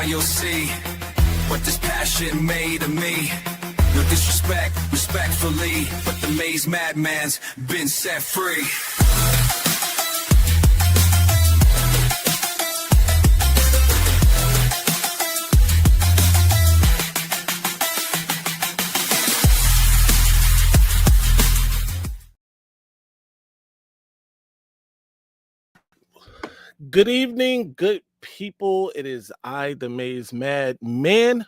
you'll see what this passion made of me. No disrespect, respectfully, but the Maize madman's been set free. Good evening, good people. It is I, the Maize Madman,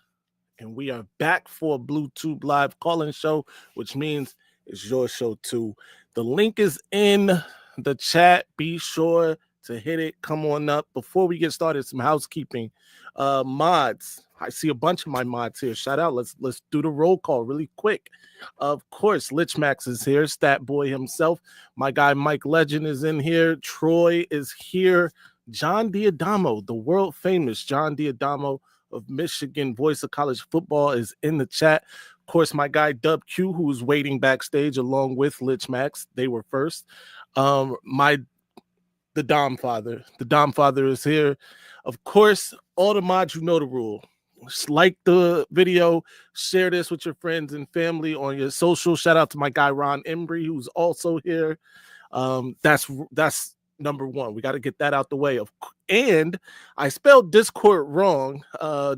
and we are back for a BlueTube live call-in show, which means it's your show too. The link is in the chat. Be sure to hit it. Come on up. Before we get started, some housekeeping. Mods. I see a bunch of my mods here. Shout out. Let's do the roll call really quick. Of course, Lich Max is here. Stat Boy himself. My guy Mike Legend is in here. Troy is here. John Diadamo, the world famous John Diadamo of Michigan, voice of college football, is in the chat. Of course, my guy Dub Q, who's waiting backstage along with Lich Max. They were first. The Dom Father. The Dom Father is here. Of course, all the mods, you know the rule. Just like the video, share this with your friends and family on your social. Shout out to my guy Ron Embry, who's also here. That's number one. We got to get that out the way. And I spelled Discord wrong.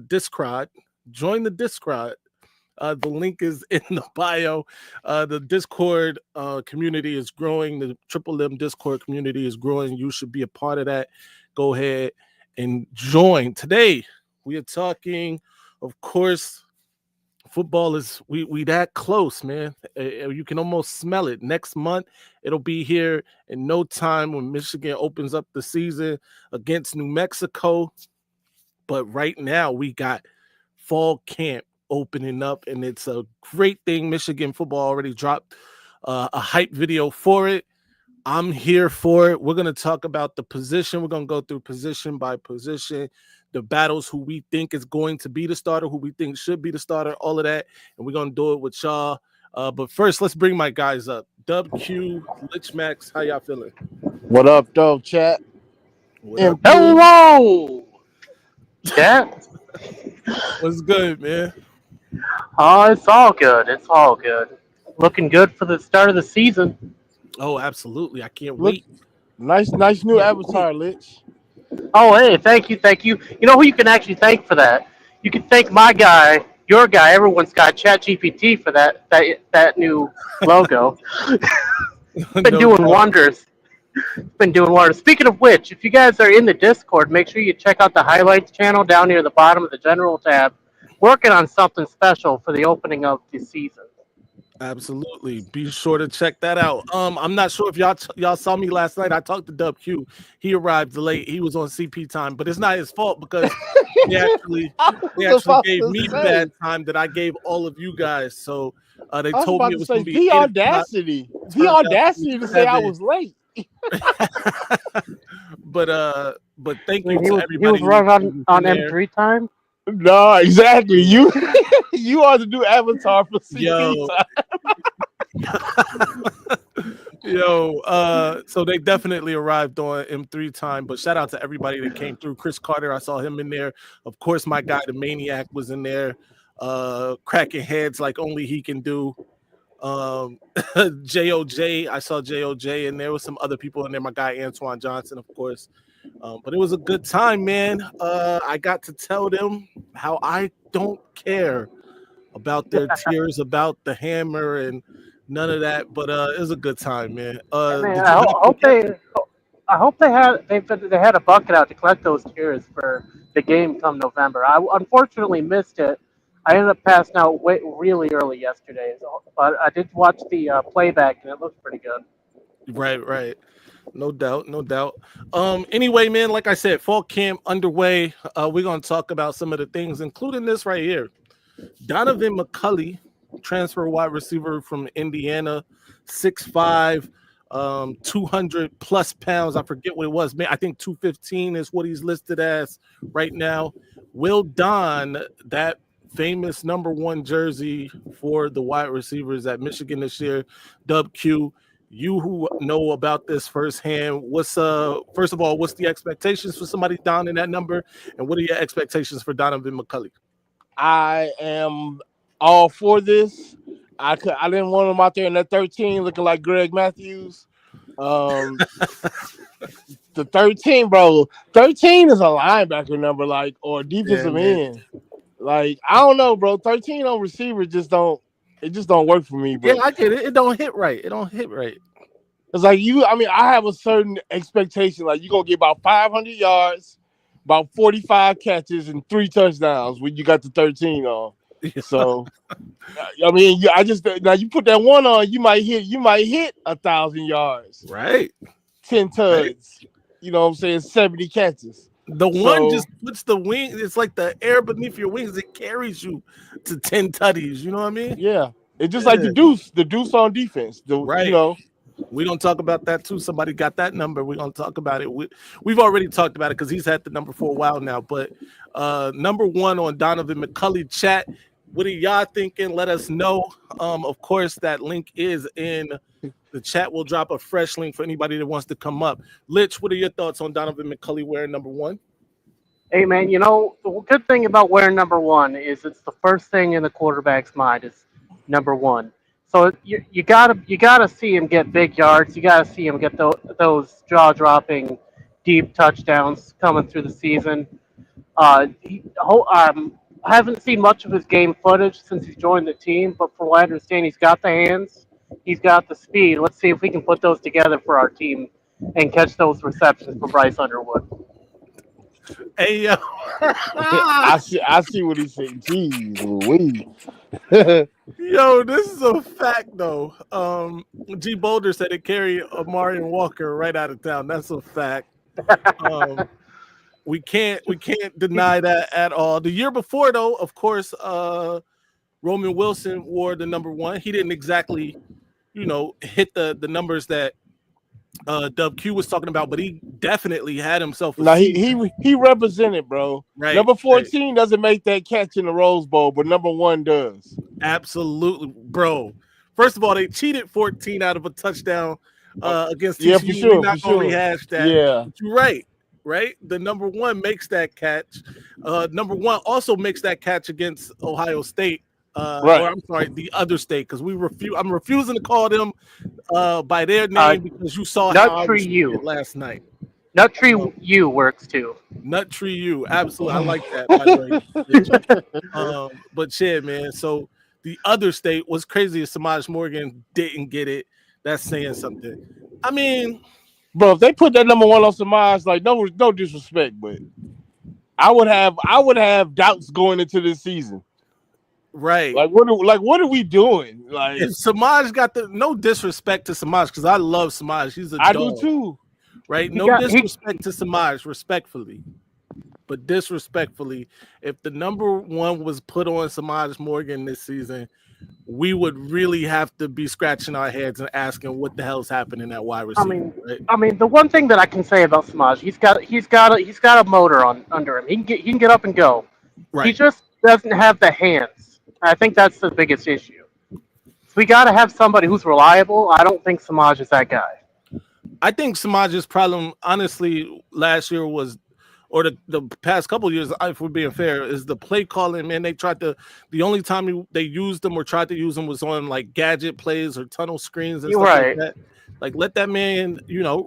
Discord. Join the Discord. The link is in the bio. The Discord community is growing. The Triple M Discord community is growing. You should be a part of that. Go ahead and join. Today, we are talking, of course, football is we that close, man. You can almost smell it. Next month, it'll be here in no time when Michigan opens up the season against New Mexico. But right now, we got fall camp opening up, and it's a great thing. Michigan football already dropped a hype video for it. I'm here for it. We're going to talk about the position. We're going to go through position by position, the battles, who we think is going to be the starter, who we think should be the starter, all of that. And we're going to do it with y'all. But first, let's bring my guys up. Dub Q, Lich Max, how y'all feeling? What up, though, chat? Hello! Chat? What's good, man? Oh, it's all good. It's all good. Looking good for the start of the season. Oh, absolutely. I can't wait. Nice new avatar, Lich. Oh, hey, thank you. You know who you can actually thank for that? You can thank my guy, your guy, everyone's guy, ChatGPT, for that new logo. Been doing wonders. Speaking of which, if you guys are in the Discord, make sure you check out the highlights channel down near the bottom of the general tab. Working on something special for the opening of the season. Absolutely. Be sure to check that out. I'm not sure if y'all saw me last night. I talked to Dub Q. He arrived late. He was on CP time, but it's not his fault because they actually gave me bad time that I gave all of you guys. So they told me it was going to be the audacity to say I was late. but thank you to everybody. He was running on M3 time. No, exactly. You are the new avatar for CP time. So they definitely arrived on M3 time, but shout out to everybody that came through. Chris Carter, I saw him in there. Of course, my guy, the Maniac, was in there, cracking heads like only he can do. JOJ, I saw JOJ, and there was some other people in there. My guy, Antoine Johnson, of course. But it was a good time, man. I got to tell them how I don't care about their tears, about the hammer, and none of that. But it was a good time, man. I hope they had a bucket out to collect those tears for the game come November. I unfortunately missed it. I ended up passing out really early yesterday, but I did watch the playback, and it looked pretty good. Right. No doubt. Anyway, man, like I said, fall camp underway. We're going to talk about some of the things, including this right here. Donovan McCully, transfer wide receiver from Indiana, 6'5", 200 plus pounds. I forget what it was. Man, I think 215 is what he's listed as right now. Will don that famous number 1 jersey for the wide receivers at Michigan this year. Dub Q, You who know about this firsthand, what's first of all, what's the expectations for somebody down in that number, and what are your expectations for Donovan McCully? I am all for this. I didn't want him out there in that 13 looking like Greg Matthews. The 13, bro. 13 is a linebacker number, like, or defensive end. Like, I don't know, bro. 13 on receiver just don't work for me, bro. Yeah, I get it. It don't hit right. It's like I have a certain expectation. Like, you're gonna get about 500 yards, about 45 catches, and 3 touchdowns when you got the 13 on. So, I mean, I just now you put that one on, you might hit 1,000 yards, right? 10 tugs, you know what I'm saying, 70 catches. The one just puts the wing. It's like the air beneath your wings. It carries you to 10 tutties. You know what I mean? Yeah, it's just like the deuce on defense. Right. You know. We don't talk about that too. Somebody got that number. We're gonna talk about it. We've already talked about it because he's had the number for a while now. But number 1 on Donovan McCully chat. What are y'all thinking? Let us know. Of course, that link is in the chat. We'll drop a fresh link for anybody that wants to come up. Lich, what are your thoughts on Donovan McCully wearing number 1? Hey, man, you know, the good thing about wearing number 1 is it's the first thing in the quarterback's mind is number 1. So you gotta see him get big yards. You gotta see him get those jaw-dropping, deep touchdowns coming through the season. I haven't seen much of his game footage since he's joined the team, but from what I understand, he's got the hands, he's got the speed. Let's see if we can put those together for our team and catch those receptions for Bryce Underwood. Hey, yo. I see what he's saying. Jeez Louise. Yo, this is a fact though. G Boulder said it carried Amari and Walker right out of town. That's a fact. We can't deny that at all. The year before though, of course, Roman Wilson wore the number 1. He didn't exactly, hit the numbers that Dub Q was talking about, but he definitely had himself. He represented, bro. Right. Number 14 doesn't make that catch in the Rose Bowl, but number 1 does. Absolutely, bro. First of all, they cheated 14 out of a touchdown against TCU. Yeah, for sure. We're not going to rehash that. Yeah, but you're right. The number 1 makes that catch. Number 1 also makes that catch against Ohio State. Or I'm sorry, the other state, because I'm refusing to call them by their name because you saw how I was last night. Nut Tree U works too. Nut Tree U, absolutely. I like that, by the way. But yeah, man. So the other state was crazy. Samaj Morgan didn't get it. That's saying something. I mean, bro, if they put that number 1 on Samaj, like no disrespect, but I would have doubts going into this season. Right. Like what are we doing? Like if Samaj got no disrespect to Samaj, because I love Samaj. He's a dog. I do too. Right? Disrespect to Samaj, respectfully. But disrespectfully, if the number 1 was put on Samaj Morgan this season, we would really have to be scratching our heads and asking what the hell's happening at wide receiver. I mean, the one thing that I can say about Samaj, he's got a motor under him. He can get up and go. Right. He just doesn't have the hands. I think that's the biggest issue. We got to have somebody who's reliable. I don't think Samaj is that guy. I think Samaj's problem, honestly, last year was, or the past couple of years, if we're being fair, is the play calling. Man, the only time they used them or tried to use them was on like gadget plays or tunnel screens and stuff like that. Like, let that man,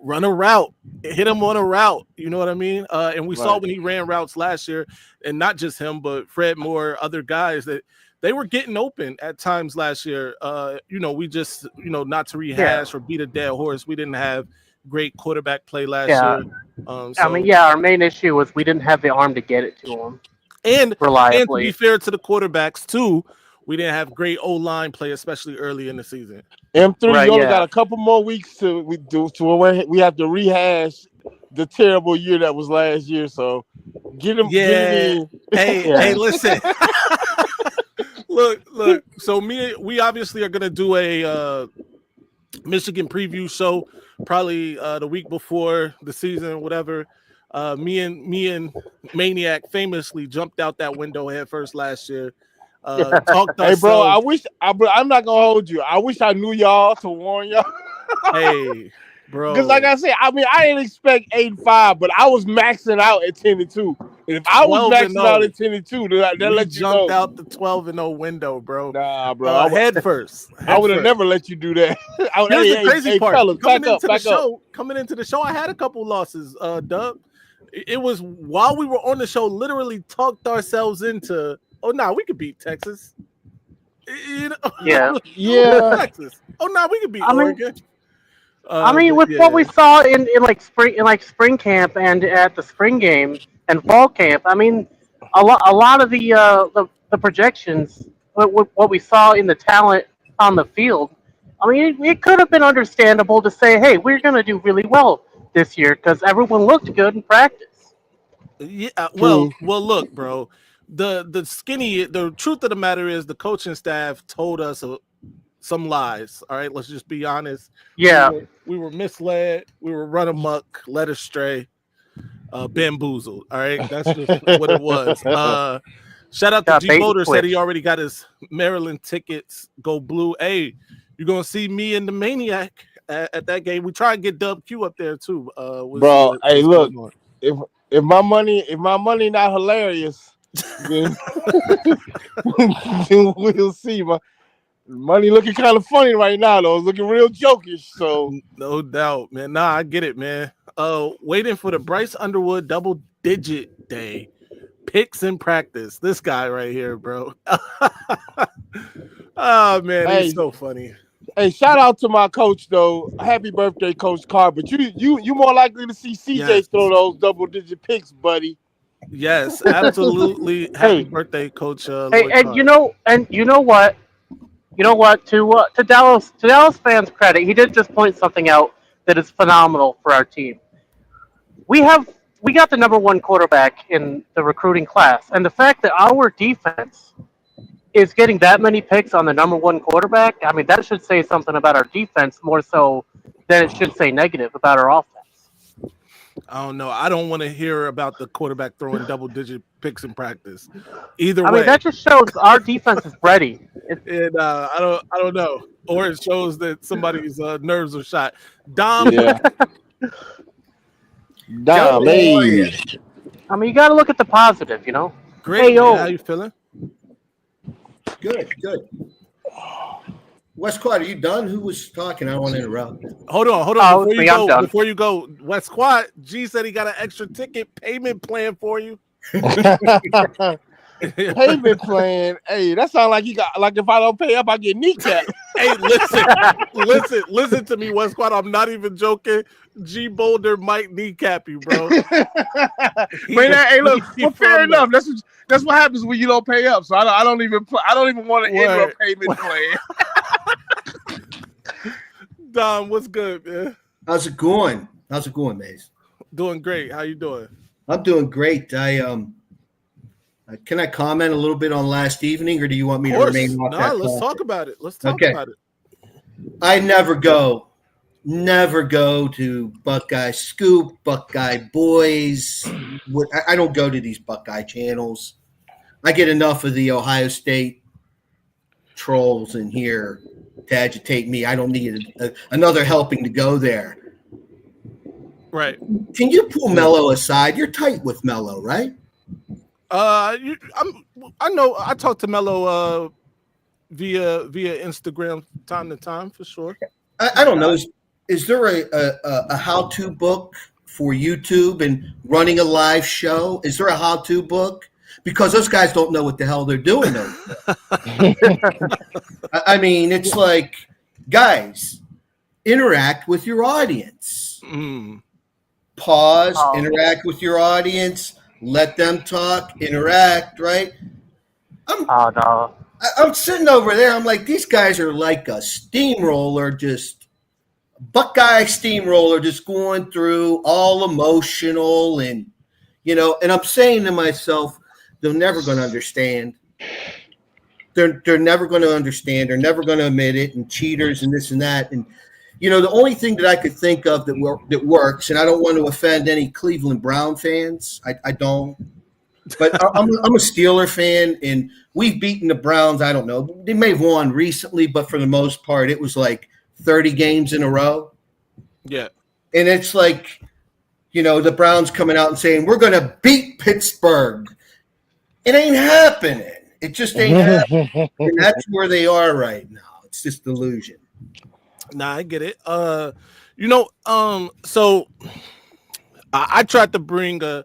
run a route, hit him on a route. You know what I mean? And we saw when he ran routes last year, and not just him, but Fred Moore, other guys, that they were getting open at times last year. We just, not to rehash or beat a dead horse, we didn't have great quarterback play last year. Our main issue was we didn't have the arm to get it to him. And reliably. And to be fair to the quarterbacks, too, we didn't have great O-line play, especially early in the season. M3, you only got a couple more weeks to where we have to rehash the terrible year that was last year. So get him. Yeah. Hey, listen. Look. So we obviously are gonna do a Michigan preview show probably the week before the season, whatever. Me and Maniac famously jumped out that window head first last year. Hey, bro, I'm not gonna hold you. I wish I knew y'all to warn y'all. Hey, bro. Because like I said, I mean, I didn't expect 8-5, but I was maxing out at 10-2. And if I was 12 and maxing out 0. at 10-2, then We let you jumped know. out the 12-0 window, bro. Nah, bro. Head first. I would have never let you do that. Here's the crazy part. Fellas, coming into the show, I had a couple losses, Dub. It was while we were on the show, literally talked ourselves into, we could beat Texas. You know? Yeah. Texas. We could beat Oregon. With what we saw in spring camp and at the spring game and fall camp, I mean, a lot of the projections, what we saw in the talent on the field, I mean, it could have been understandable to say, hey, we're going to do really well this year because everyone looked good in practice. Yeah, well, look, bro. The truth of the matter is the coaching staff told us some lies. All right, let's just be honest. Yeah, we were misled. We were run amok, led astray, bamboozled. All right, that's just what it was. Shout out to G Motor, said he already got his Maryland tickets. Go Blue. Hey, you're gonna see me and the Maniac at that game. We try and get Dub Q up there too. Bro, hey, look, if my money not hilarious, then, then we'll see. My money looking kind of funny right now, though. It's looking real jokish. So no doubt, man. Nah, I get it, man. Waiting for the Bryce Underwood double-digit day. Picks in practice. This guy right here, bro. Oh man, he's so funny. Hey, shout out to my coach though. Happy birthday, Coach Carr. But you more likely to see CJ throw those double-digit picks, buddy. Yes, absolutely. Happy birthday, Coach. And you know what? To Dallas fans' credit, he did just point something out that is phenomenal for our team. We got the number one quarterback in the recruiting class, and the fact that our defense is getting that many picks on the number one quarterback, I mean, that should say something about our defense more so than it should say negative about our offense. I don't know. I don't want to hear about the quarterback throwing double-digit picks in practice. Either way, I mean, that just shows our defense is ready. And I don't know, or it shows that somebody's nerves are shot. Dom, Dom, hey. I mean, you got to look at the positive, you know. Great. Hey, yo. How you feeling? Good. Westquad, are you done? Who was talking? I don't want to interrupt. Hold on. Before you go, Westquad, G said he got an extra ticket payment plan for you. Payment plan. Hey, that sounds like he got if I don't pay up, I get kneecapped. Hey, listen to me, Westquad. I'm not even joking. G Boulder might kneecap you, bro. Hey, look, fair enough. That's what happens when you don't pay up. So I don't even want to enter a payment plan. Dom, what's good, man? How's it going, Maize? Doing great. How you doing? I'm doing great. Can I comment a little bit on last evening, or do you want me to remain off that? Let's talk about it. About it. I never go to Buckeye Scoop, Buckeye Boys. I don't go to these Buckeye channels. I get enough of the Ohio State trolls in here to agitate me. I don't need another helping to go there. Right. Can you pull Mello aside? You're tight with Mello, right? I know. I talk to Mello via Instagram time to time for sure. I don't know. Is there a how-to book for YouTube and running a live show? Is there a how-to book? Because those guys don't know what the hell they're doing. I mean, it's like, guys, interact with your audience. Pause, interact with your audience, let them talk, interact, right? I'm sitting over there. I'm like, these guys are like a steamroller, just Buckeye steamroller, just going through all emotional and, and I'm saying to myself, they're never going to understand. They're never going to understand. They're never going to admit it, and cheaters and this and that. And, the only thing that I could think of that works, and I don't want to offend any Cleveland Brown fans. I don't. But I'm a Steeler fan, and we've beaten the Browns. I don't know. They may have won recently, but for the most part, it was like 30 games in a row. Yeah. And it's like, the Browns coming out and saying, we're going to beat Pittsburgh. It ain't happening. It just ain't happening. And that's where they are right now. It's just delusion. Nah, I get it. So I tried to bring a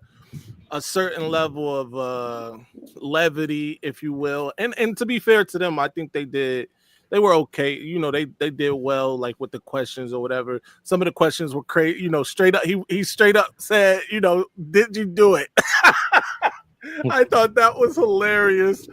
certain level of levity, if you will. And to be fair to them, I think they were okay. They did well, like with the questions or whatever. Some of the questions were crazy, straight up. He straight up said, did you do it? I thought that was hilarious.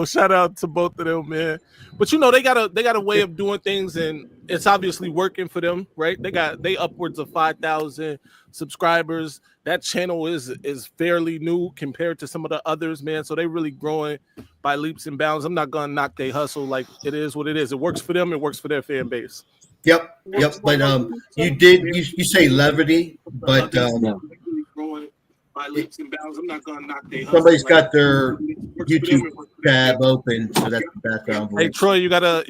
Shout out to both of them, man. But they got a way of doing things, and it's obviously working for them, right? They upwards of 5,000 subscribers. That channel is fairly new compared to some of the others, man. So they really growing by leaps and bounds. I'm not gonna knock their hustle. Like, it is what it is. It works for them. It works for their fan base. Yep. But you say levity, but by leaps and bounds. I'm not gonna knock their hustle. Somebody's got their YouTube tab open, so that's the background voice. Hey Troy, you gotta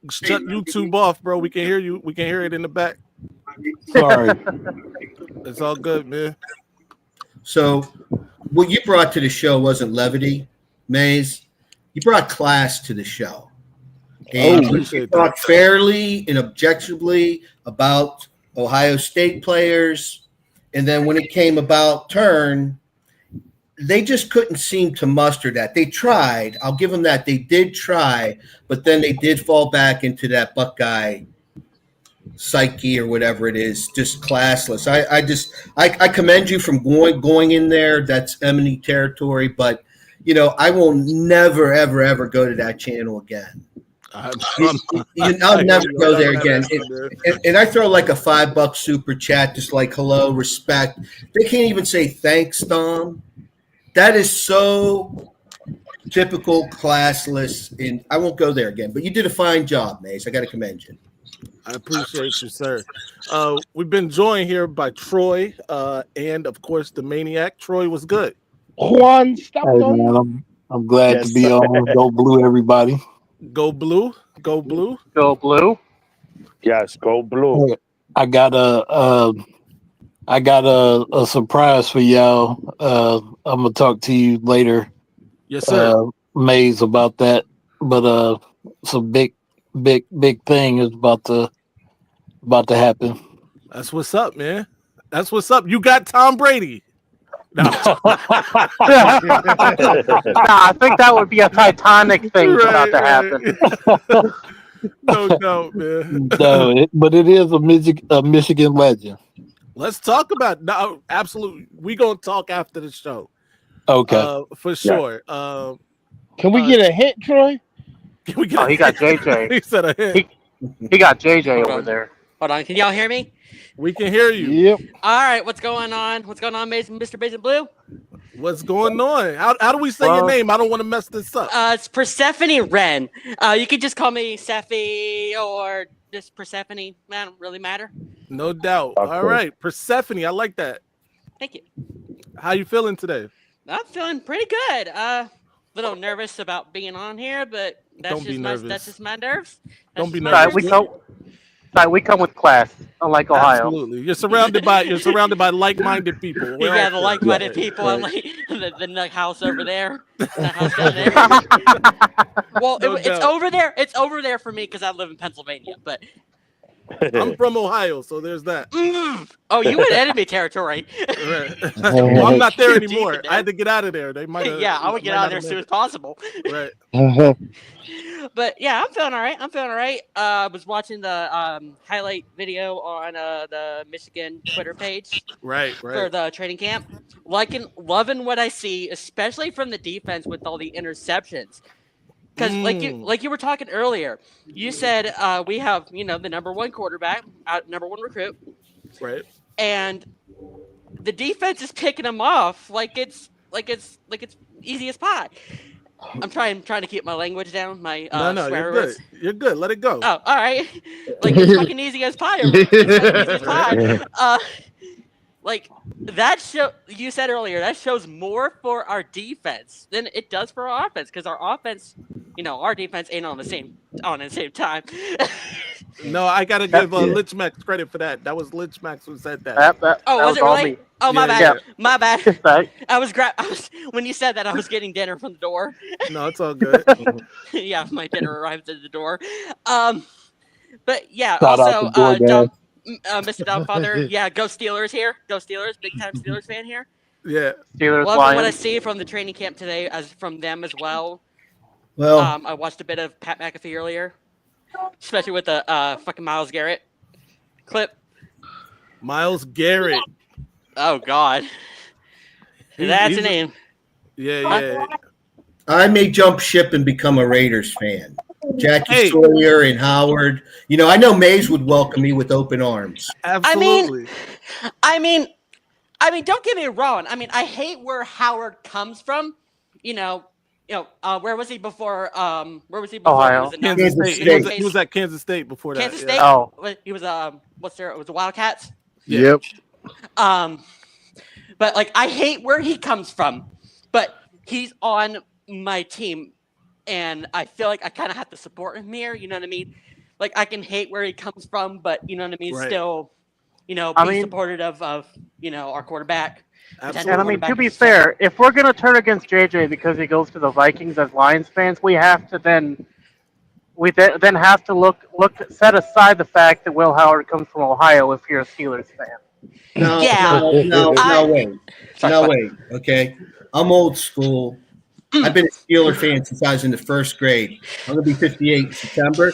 shut YouTube off, bro. We can hear you. We can hear it in the back. Sorry. It's all good, man. So what you brought to the show wasn't levity, Maize. You brought class to the show. And you talked fairly and objectively about Ohio State players. And then when it came about turn, they just couldn't seem to muster that. They tried. I'll give them that. They did try, but then they did fall back into that Buckeye psyche or whatever it is, just classless. I commend you from going in there. That's enemy territory, but I will never, ever, ever go to that channel again. I'll never go there again. And I throw like a $5 super chat, just like hello, respect. They can't even say thanks, Dom. That is so typical, classless, and I won't go there again. But you did a fine job, Maize. I got to commend you. I appreciate you, sir. We've been joined here by Troy and, of course, the Maniac. Troy was good. Juan, stop on man, I'm glad to be on. Go Blue, everybody. Go Blue. Go Blue. Go Blue. Yes, go Blue. I got a surprise for y'all. I'm gonna talk to you later, Yes, sir. Maize, about that. But it's a big thing is about to happen. That's what's up, man. That's what's up. You got Tom Brady. No. I think that would be a Titanic thing about to happen. No doubt, man. No, but it is a Michigan legend. Let's talk about no, absolutely. We gonna talk after the show. Okay, for sure. Can we get a hint, Troy? Can we get he got JJ. He said a hint. He got JJ over there. Hold on, can y'all hear me? We can hear you. Yep. All right, what's going on? What's going on, Mr. Base and Blue? What's going on? How do we say your name? I don't want to mess this up. It's Persephone Wren. You can just call me Sephi or just Persephone. I don't really matter. No doubt. All right, Persephone. I like that. Thank you. How you feeling today? I'm feeling pretty good. Little nervous about being on here, but that's just my nerves. Don't be nervous. We come with class, unlike Ohio. Absolutely. You're surrounded by like-minded people. Yeah, the like-minded people. I'm like the house over there. The house down there. Well, it's over there. It's over there for me because I live in Pennsylvania. But I'm from Ohio, so there's that. Oh, you in enemy territory. Right. Well, I'm not there anymore. I had to get out of there. They might. Yeah, I would get out of there as soon as possible. Right. But yeah, I'm feeling all right. I was watching the highlight video on the Michigan Twitter page. Right. For the training camp. Loving what I see, especially from the defense with all the interceptions. Because like you were talking earlier, you said we have the number one quarterback, number one recruit, right? And the defense is picking them off like it's easy as pie. I'm trying to keep my language down. My no, swear you're words. good. You're good. Let it go. Oh, all right. Like it's fucking easy as pie. Easy as pie. Like that show you said earlier, that shows more for our defense than it does for our offense because our offense our defense ain't on the same time. No, I gotta give Lich Max credit for that. That was Lich Max who said that. That Was it all really? me. Oh, my Yeah, bad. yeah. My bad. Sorry. When you said that, I was getting dinner from the door. No, it's all good. Yeah, my dinner arrived at the door. But yeah, Shout out also, to DoorDash. Mr. Dumbfather, yeah, go Steelers here. Go Steelers, big time Steelers fan here. Yeah. Steelers, Loving what I Lions. see from the training camp today, as from them as well. Well, I watched a bit of Pat McAfee earlier, especially with the fucking Myles Garrett clip. Miles Garrett. Oh God, that's a name. Yeah. I may jump ship and become a Raiders fan. Jackie Sawyer and Howard. I know Maize would welcome me with open arms. Absolutely. I mean, don't get me wrong. I mean, I hate where Howard comes from. Where was he before? Where was he before? Ohio. He was, Kansas State. He was at Kansas State before that. Kansas yeah. State. Oh. He was it was the Wildcats. Yep. But like I hate where he comes from, but he's on my team, and I feel like I kind of have to support him here. You know what I mean? Like I can hate where he comes from, but you know what I mean. Right. Still, be supportive of our quarterback. Absolutely. And I mean, to be fair, if we're gonna turn against JJ because he goes to the Vikings as Lions fans, we have to then have to set aside the fact that Will Howard comes from Ohio if you're a Steelers fan. No, Yeah. no way. Okay, I'm old school. I've been a Steeler fan since I was in the first grade. I'm gonna be 58 in September.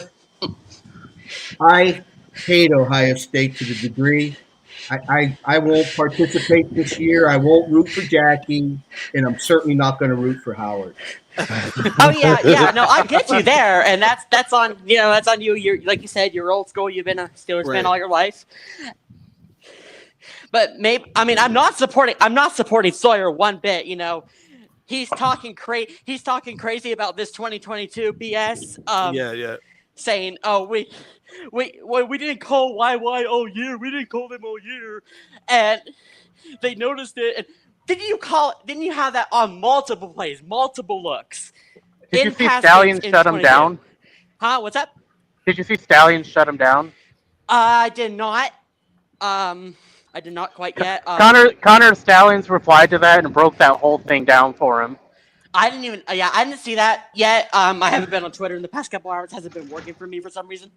I hate Ohio State to the degree. I won't participate this year. I won't root for Jackie, and I'm certainly not going to root for Howard. Oh yeah. No, I get you there, and that's on you. You're like you said, you're old school. You've been a Steelers fan all your life. But I'm not supporting Sawyer one bit. He's talking crazy about this 2022 BS. Yeah. Saying, "Oh, we didn't call YY all year. We didn't call them all year," and they noticed it. And didn't you have that on multiple plays, multiple looks? Did you see Stallion shut him down? Huh? What's that? Did you see Stallion shut him down? I did not. I did not quite yet. Connor Stallions replied to that and broke that whole thing down for him. I didn't see that yet. I haven't been on Twitter in the past couple hours. It hasn't been working for me for some reason.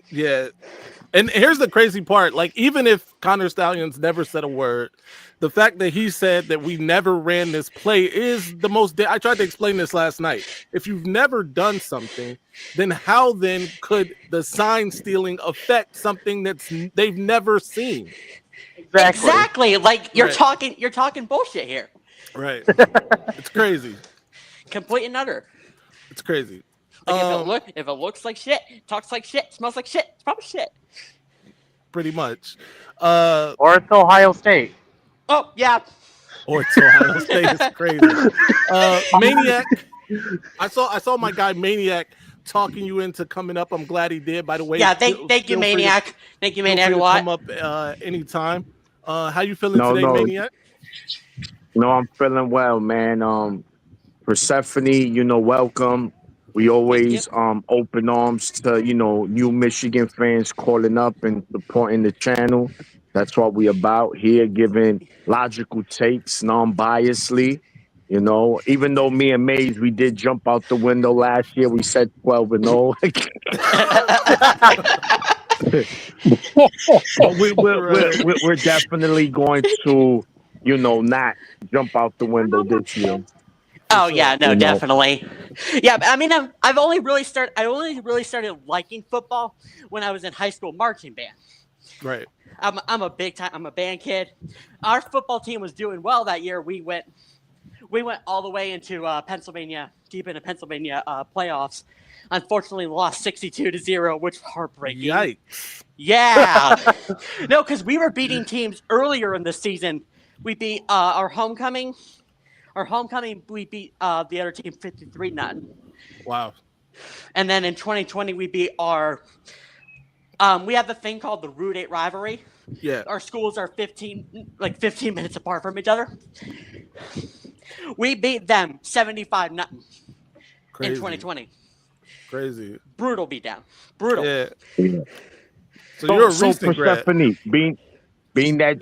Yeah. And here's the crazy part. Like, even if Connor Stallions never said a word, the fact that he said that we never ran this play is the most... I tried to explain this last night. If you've never done something, then how then could the sign stealing affect something they've never seen? Exactly. Like, you're talking bullshit here. Right. It's crazy. Complete and utter. It's crazy. Like if it looks like shit, talks like shit, smells like shit, it's probably shit. Pretty much. Or it's Ohio State. Oh yeah. Or it's Ohio State. It's crazy. Maniac. I saw my guy Maniac talking you into coming up. I'm glad he did. By the way. Yeah. Thank you, Maniac. Thank you, Maniac, a lot. Come up anytime. How you feeling today, Maniac? I'm feeling well, man. Persephone, welcome. We always open arms to, new Michigan fans calling up and supporting the channel. That's what we about here, giving logical takes non-biasly. Even though me and Maize, we did jump out the window last year, we said 12-0. We're definitely going to, not jump out the window this year. Oh yeah, no, definitely. Yeah, I mean, I've only really started liking football when I was in high school marching band. Right. I'm a band kid. Our football team was doing well that year. We went all the way into Pennsylvania, deep into Pennsylvania playoffs. Unfortunately, lost 62-0, which was heartbreaking. Yikes. Yeah. No, because we were beating teams earlier in the season. We beat our homecoming. We beat the other team 53-0. Wow. And then in 2020, we beat our. We have the thing called the Route 8 rivalry. Yeah. Our schools are 15 minutes apart from each other. We beat them 75-0. in 2020. Crazy. Brutal beatdown. Brutal. Yeah. Yeah. So you're a So recent grad. Persephone, being that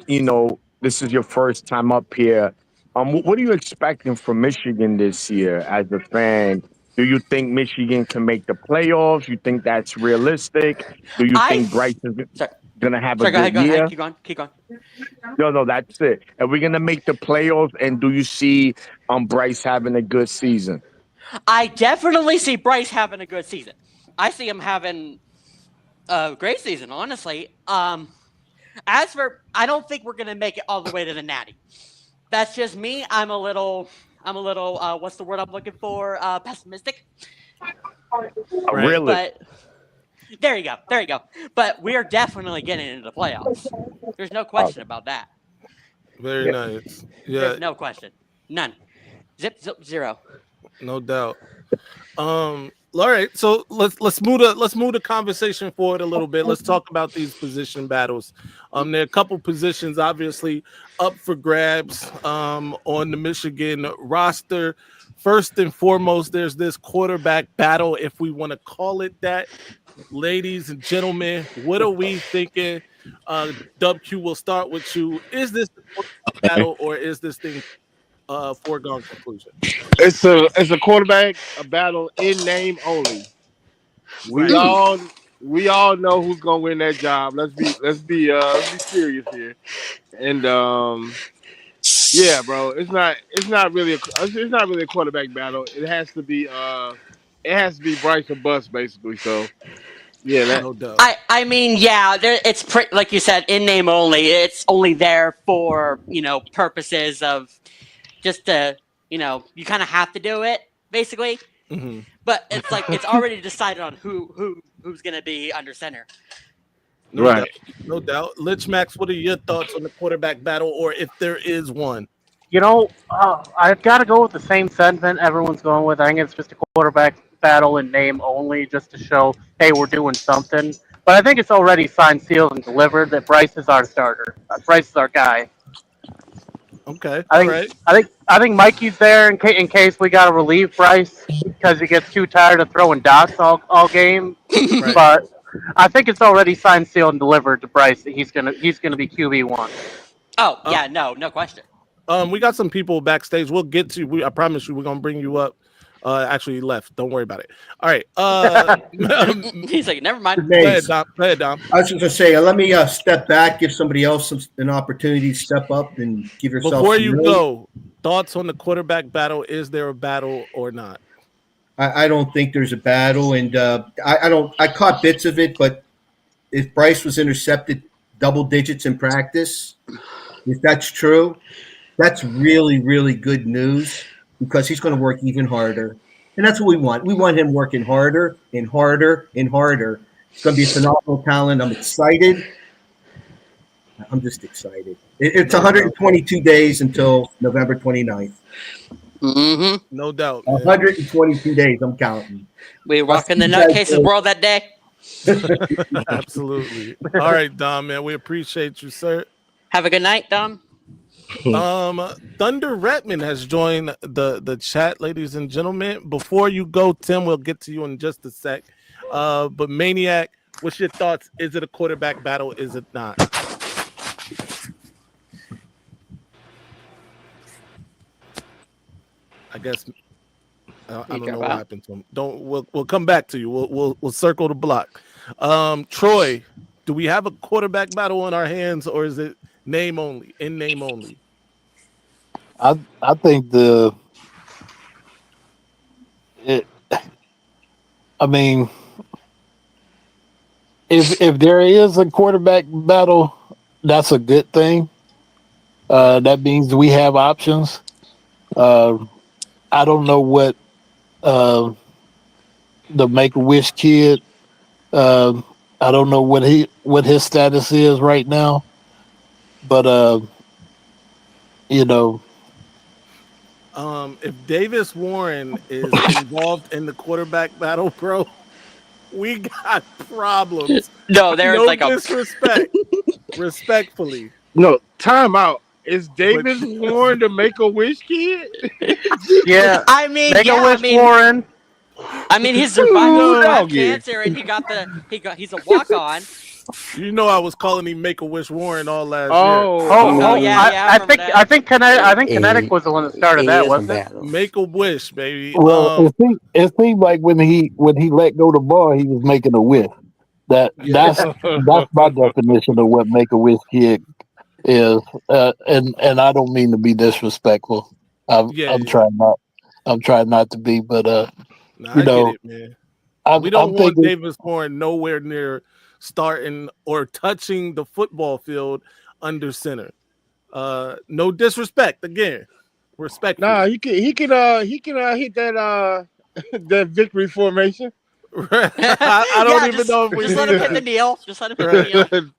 this is your first time up here, what are you expecting from Michigan this year as a fan? Do you think Michigan can make the playoffs? You think that's realistic? Do you think Bryce is Sorry. gonna have a Sorry, go ahead, good go year? ahead. Keep going. No, that's it. Are we gonna make the playoffs? And do you see Bryce having a good season? I definitely see Bryce having a good season. I see him having a great season, honestly. As for, I don't think we're gonna make it all the way to the Natty. That's just me. I'm a little. What's the word I'm looking for? Pessimistic. Really? But there you go. But we're definitely getting into the playoffs. There's no question about that. Very nice. Yeah. There's no question. None. Zip, zero. No doubt. All right, so let's move the conversation forward a little bit. Let's talk about these position battles. There are a couple positions obviously up for grabs on the Michigan roster. First and foremost, there's this quarterback battle, if we want to call it that. Ladies and gentlemen, what are we thinking? WQ, will start with you. Is this a quarterback battle or is this thing foregone conclusion? It's a quarterback battle in name only. We all know who's gonna win that job. Let's be serious here. And yeah, bro, it's not really a quarterback battle. It has to be Bryce or bust basically. So yeah, No doubt. I mean, yeah, it's like you said, in name only. It's only there for purposes of just to you kind of have to do it basically. Mm-hmm. But it's like it's already decided on who's gonna be under center. No doubt. Lich Max, what are your thoughts on the quarterback battle, or if there is one? I've got to go with the same sentiment everyone's going with. I think it's just a quarterback battle in name only, just to show, hey, we're doing something. But I think it's already signed, sealed, and delivered that Bryce is our starter. Bryce is our guy. Okay. I think Mikey's there in case we got to relieve Bryce because he gets too tired of throwing dots all game. Right. But I think it's already signed, sealed, and delivered to Bryce that he's gonna be QB1. Oh yeah, no question. We got some people backstage. We'll get to you. I promise you, we're gonna bring you up. Actually, he left. Don't worry about it. All right. He's like, never mind. Go ahead, Dom. I was just gonna say, let me step back, give somebody else an opportunity to step up and give yourself. Before you go, thoughts on the quarterback battle? Is there a battle or not? I don't think there's a battle, and I caught bits of it, but if Bryce was intercepted double digits in practice, if that's true, that's really, really good news because he's going to work even harder. And that's what we want. We want him working harder and harder and harder. It's going to be a phenomenal talent. I'm excited. I'm just excited. It's 122 days until November 29th. Mm-hmm. No doubt. 122 days. I'm counting. We walk in the nutcases world that day. Absolutely. All right, Dom, man. We appreciate you, sir. Have a good night, Dom. Thunder Redman has joined the chat, ladies and gentlemen. Before you go, Tim, we'll get to you in just a sec. But Maniac, what's your thoughts? Is it a quarterback battle? Is it not? I guess I don't know what happened to him. We'll come back to you. We'll circle the block. Troy, do we have a quarterback battle on our hands, or is it name only? In name only. I think if there is a quarterback battle, that's a good thing. That means we have options. I don't know what the Make-A-Wish kid. I don't know what his status is right now, but if Davis Warren is involved in the quarterback battle, bro, we got problems. No, there's like disrespect. Respectfully. No, time out. Is Davis Warren the Make-A-Wish kid? Yeah. I mean, Make-A-Wish Warren. I mean, he's surviving doggy. cancer, and he's a walk-on. You know, I was calling him Make-A-Wish Warren all last Oh, year. yeah, I remember that. I think Kinetic was the one that started that, wasn't it? Make-A-Wish, baby. Well, it seemed like when he let go the ball, he was making a wish. That's my definition of what make a wish kid is. And I don't mean to be disrespectful. I'm trying not to be, but I get it, man. We don't want Davis Warren nowhere near starting or touching the football field under center. No disrespect, again. Respect. Nah, he can hit that that victory formation. I don't even know if we just let him hit the kneel. Just let him hit the kneel.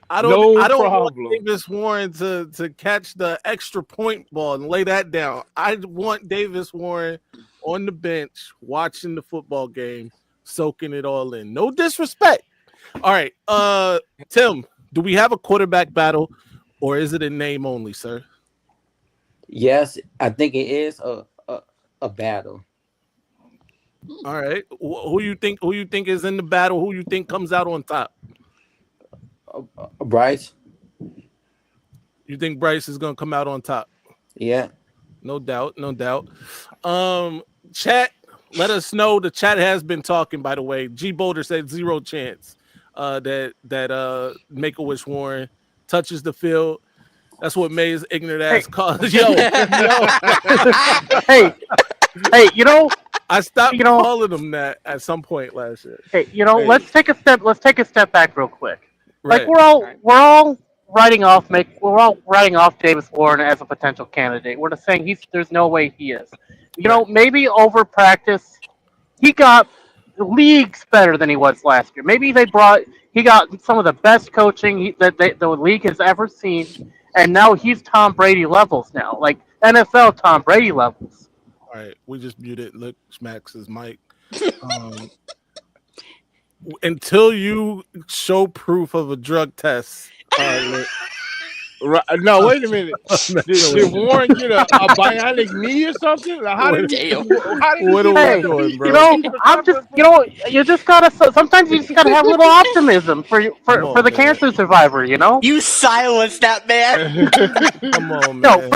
I don't want Davis Warren to catch the extra point ball and lay that down. I want Davis Warren on the bench watching the football game, soaking it all in. No disrespect. All right, Tim, do we have a quarterback battle, or is it a name only, sir? Yes, I think it is a battle. All right, who you think is in the battle? Who you think comes out on top? Bryce. You think Bryce is gonna come out on top? Yeah. No doubt. Chat, let us know. The chat has been talking, by the way. G Boulder said 0 chance that Make-A-Wish Warren touches the field. That's what Maize ignorant ass calls. Yo. Hey, you know, I stopped calling them that at some point last year. Hey, you know, let's take a step back real quick. Right. Like we're all writing off Davis Warren as a potential candidate. We're just saying there's no way he is. You know, maybe over practice, he got leagues better than he was last year. Maybe he got some of the best coaching that the league has ever seen, and now he's Tom Brady levels now, like NFL Tom Brady levels. All right, we just muted Luke Schmax's mic. Until you show proof of a drug test. Right. No, wait a minute. Did Warren get a bionic knee or something? How did he doing, bro? You know, you just gotta. Sometimes you just gotta have a little optimism for the cancer survivor. You know. You silenced that man. Come on, man.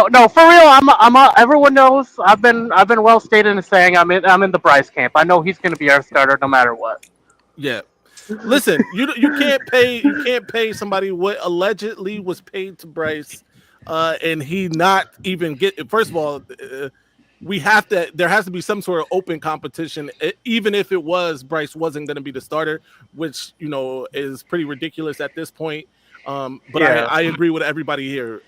No, for real. Everyone knows. I've been well stated in saying I'm in the Bryce camp. I know he's going to be our starter no matter what. Yeah. Listen, you can't pay somebody what allegedly was paid to Bryce, and he not even get. First of all, there has to be some sort of open competition, even if it was Bryce wasn't going to be the starter, which is pretty ridiculous at this point. But I agree with everybody here.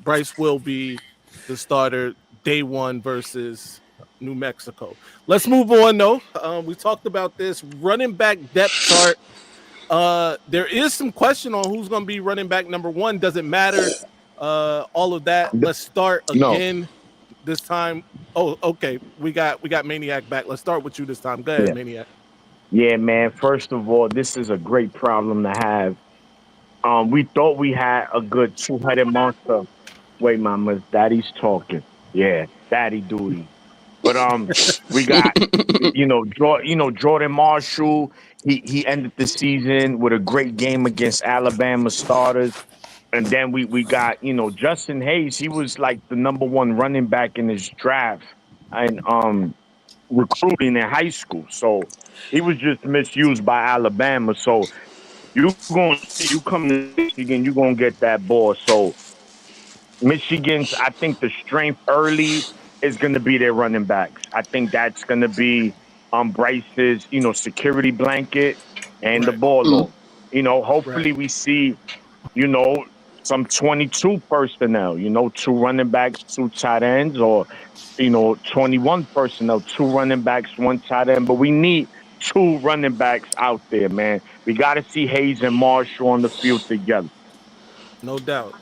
Bryce will be the starter day one versus New Mexico. Let's move on though. We talked about this running back depth chart. There is some question on who's going to be running back number one. Does it matter? All of that. Let's start again this time. Oh, okay. We got Maniac back. Let's start with you this time. Go ahead, Maniac. Yeah, man. First of all, this is a great problem to have. We thought we had a good two-headed monster. Wait, mama, daddy's talking. Yeah, daddy duty. But we got Jordan Marshall. He ended the season with a great game against Alabama starters, and then we got Justin Hayes. He was like the number one running back in his draft and recruiting in high school. So he was just misused by Alabama. So you come to Michigan, you're gonna get that ball. So Michigan's, I think the strength early is going to be their running backs. I think that's going to be Bryce's, security blanket and the ball. Hopefully we see, some 22 personnel, 2 running backs, 2 tight ends, or, 21 personnel, 2 running backs, 1 tight end. But we need 2 running backs out there, man. We got to see Hayes and Marshall on the field together. No doubt.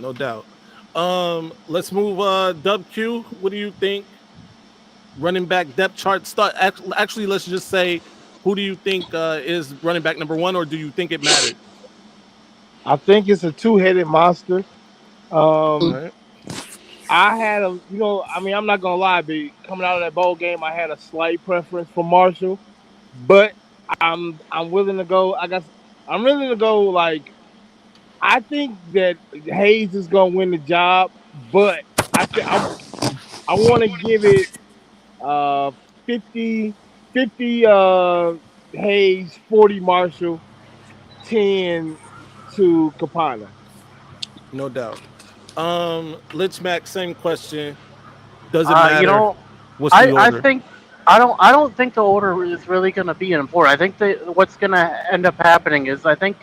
Let's move WQ. What do you think? Running back depth chart start. Actually, let's just say, who do you think is running back number one, or do you think it matters? I think it's a two-headed monster. Right. I had a, I mean, I'm not gonna lie, but coming out of that bowl game, I had a slight preference for Marshall, but I'm willing to go. I'm willing to go. Like, I think that Hayes is gonna win the job, but I want to give it uh 50 50 Hayes, 40 Marshall, 10 to Capana. No doubt. Lich Mac, same question. Does it matter? What's the I order? think I don't think the order is really going to be important. I think that what's going to end up happening is I think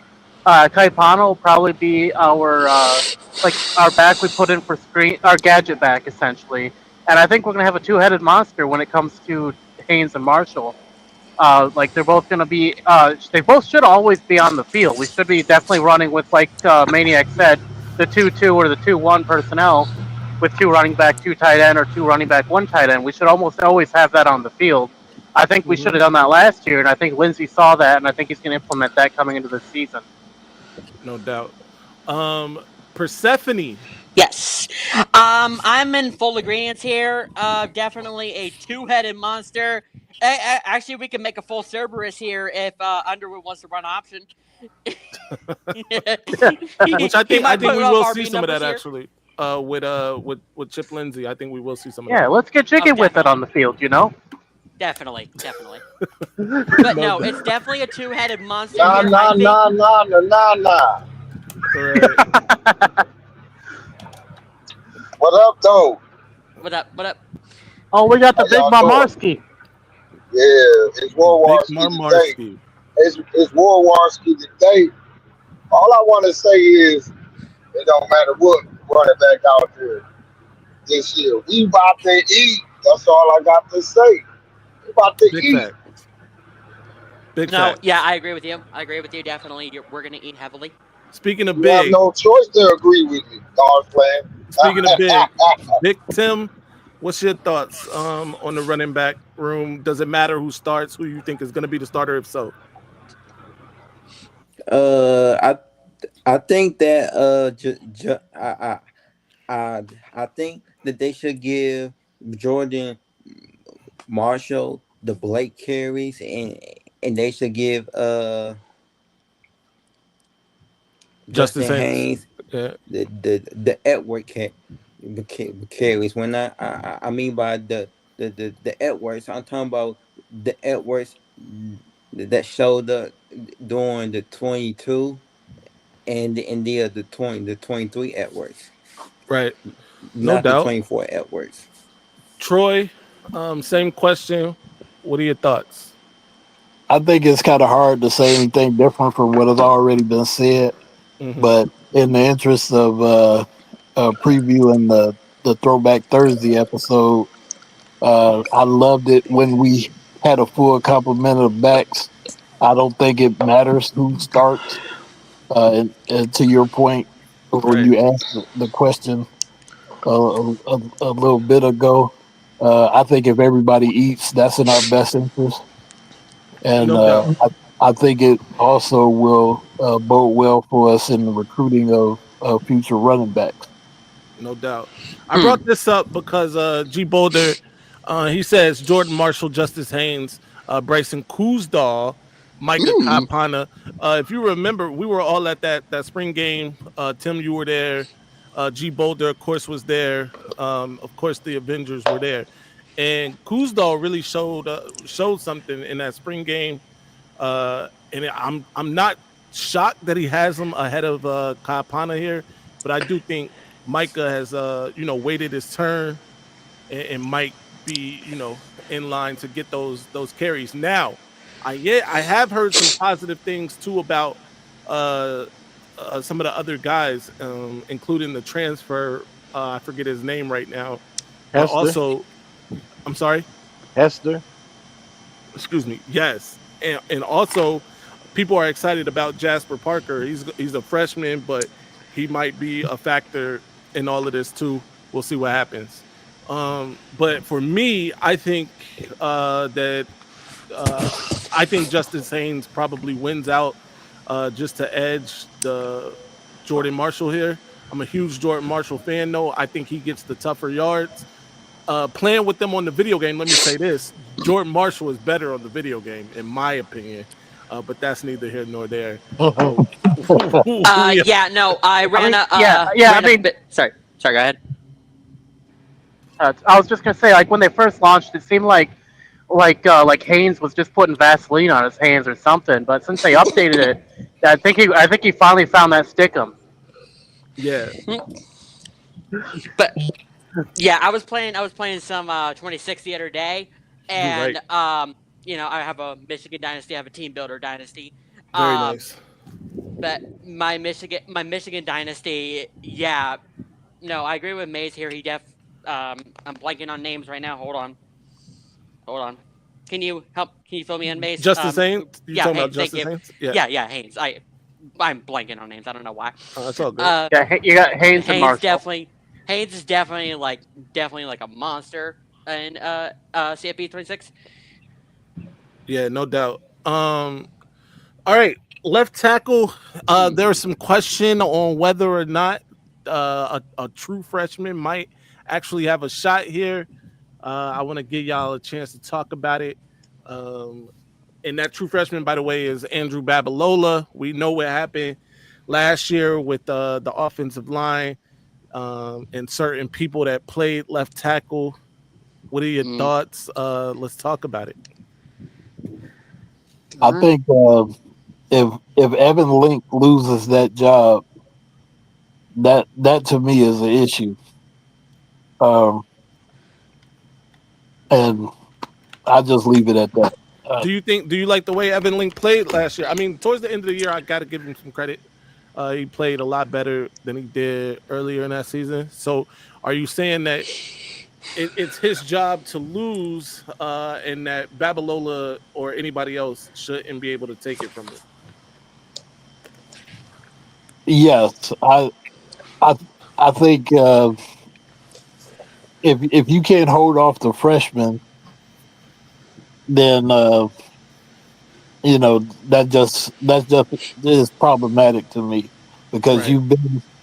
Kaipana will probably be our like our back we put in for screen, our gadget back essentially, and I think we're going to have a two-headed monster when it comes to Haynes and Marshall. Like they're both going to be they both should always be on the field. We should be definitely running with, like Maniac said, the 2-2 or the 2-1 personnel with two running back, two tight end, or two running back, one tight end. We should almost always have that on the field. I think we should have done that last year, and I think Lindsey saw that, and I think he's going to implement that coming into this season. No doubt. Persephone. Yes. I'm in full agreement here. Definitely a two-headed monster. Actually, we can make a full Cerberus here if Underwood wants to run option. Which I think we will see some of that here. actually. With Chip Lindsey, I think we will see some of Yeah, that. let's get jiggy with it on the field, Definitely. But no, it's definitely a two-headed monster. Nah, here. nah, nah, nah, nah, nah, nah. Right. What up, though? What up? Oh, we got the How big y'all doing? Mamarski. Yeah, it's Warwarski today. Marmarski. It's Warwarski today. All I want to say is it don't matter what running back out there this year. We about to eat. That's all I got to say. We about to Big eat. facts. Big No, facts. yeah, I agree with you. Definitely. We're going to eat heavily. Speaking of You have big, no choice to agree with me, Dog Plan. speaking of Big Tim, what's your thoughts on the running back room? Does it matter who starts? Who you think is going to be the starter? If so, I think that I think that they should give Jordan Marshall the Blake carries, and they should give Justice Justin Haynes. Haynes Yeah. the Edward carries. When I mean by the Edwards, I'm talking about the Edwards that showed up during the 22 and the 23 Edwards, Right. No not the doubt. 24 Edwards. Troy, same question. What are your thoughts? I think it's kind of hard to say anything different from what has already been said. Mhm. But in the interest of previewing the Throwback Thursday episode, I loved it when we had a full complement of backs. I don't think it matters who starts. And to your point, when Right. you asked the question a little bit ago, I think if everybody eats, that's in our best interest. And No doubt. I think it also will bode well for us in the recruiting of future running backs. No doubt. I brought this up because G Boulder, he says Jordan Marshall, Justice Haynes, Bryson Kuzdal, Micah Kapana. If you remember, we were all at that spring game. Tim, you were there. G Boulder, of course, was there. Of course, the Avengers were there. And Kuzdal really showed something in that spring game. And I'm not shocked that he has him ahead of Kapana here, but I do think Micah has waited his turn and might be in line to get those carries. Now, I have heard some positive things too about some of the other guys, including the transfer. I forget his name right now. Hester. I'm sorry. Hester. Excuse me. Yes, and also people are excited about Jasper Parker. He's a freshman, but he might be a factor in all of this too. We'll see what happens. But for me, I think that I think Justice Haynes probably wins out just to edge the Jordan Marshall here. I'm a huge Jordan Marshall fan, though. I think he gets the tougher yards. Playing with them on the video game, let me say this: Jordan Marshall is better on the video game, in my opinion. But that's neither here nor there. Yeah, no, I ran I mean, sorry, go ahead. I was just gonna say, like when they first launched, it seemed like Haynes was just putting Vaseline on his hands or something. But since they updated it, I think he finally found that stickum. Yeah. But yeah, I was playing some 26 the other day, and you know, I have a Michigan dynasty, I have a team builder dynasty. Very nice. But my Michigan dynasty, yeah, no, I agree with Maize here. I'm blanking on names right now. Hold on. Can you fill me in, Maize? Justice Haynes? You talking about Haynes, Justice Haynes? Yeah, Haynes. I'm blanking on names. I don't know why. That's all good. Yeah, you got Haynes and Marshall. Haynes is definitely like a monster in CFP 26. Yeah, no doubt. All right, left tackle. There was some question on whether or not a true freshman might actually have a shot here. I want to give y'all a chance to talk about it. And that true freshman, by the way, is Andrew Babalola. We know what happened last year with the offensive line and certain people that played left tackle. What are your thoughts? Let's talk about it. I think if Evan Link loses that job, that to me is an issue. And I just leave it at that. Do you like the way Evan Link played last year? I mean, towards the end of the year, I got to give him some credit. He played a lot better than he did earlier in that season. So, are you saying that it's his job to lose, and that Babalola or anybody else shouldn't be able to take it from him? Yes, I think if you can't hold off the freshman, then that just is problematic to me because Right.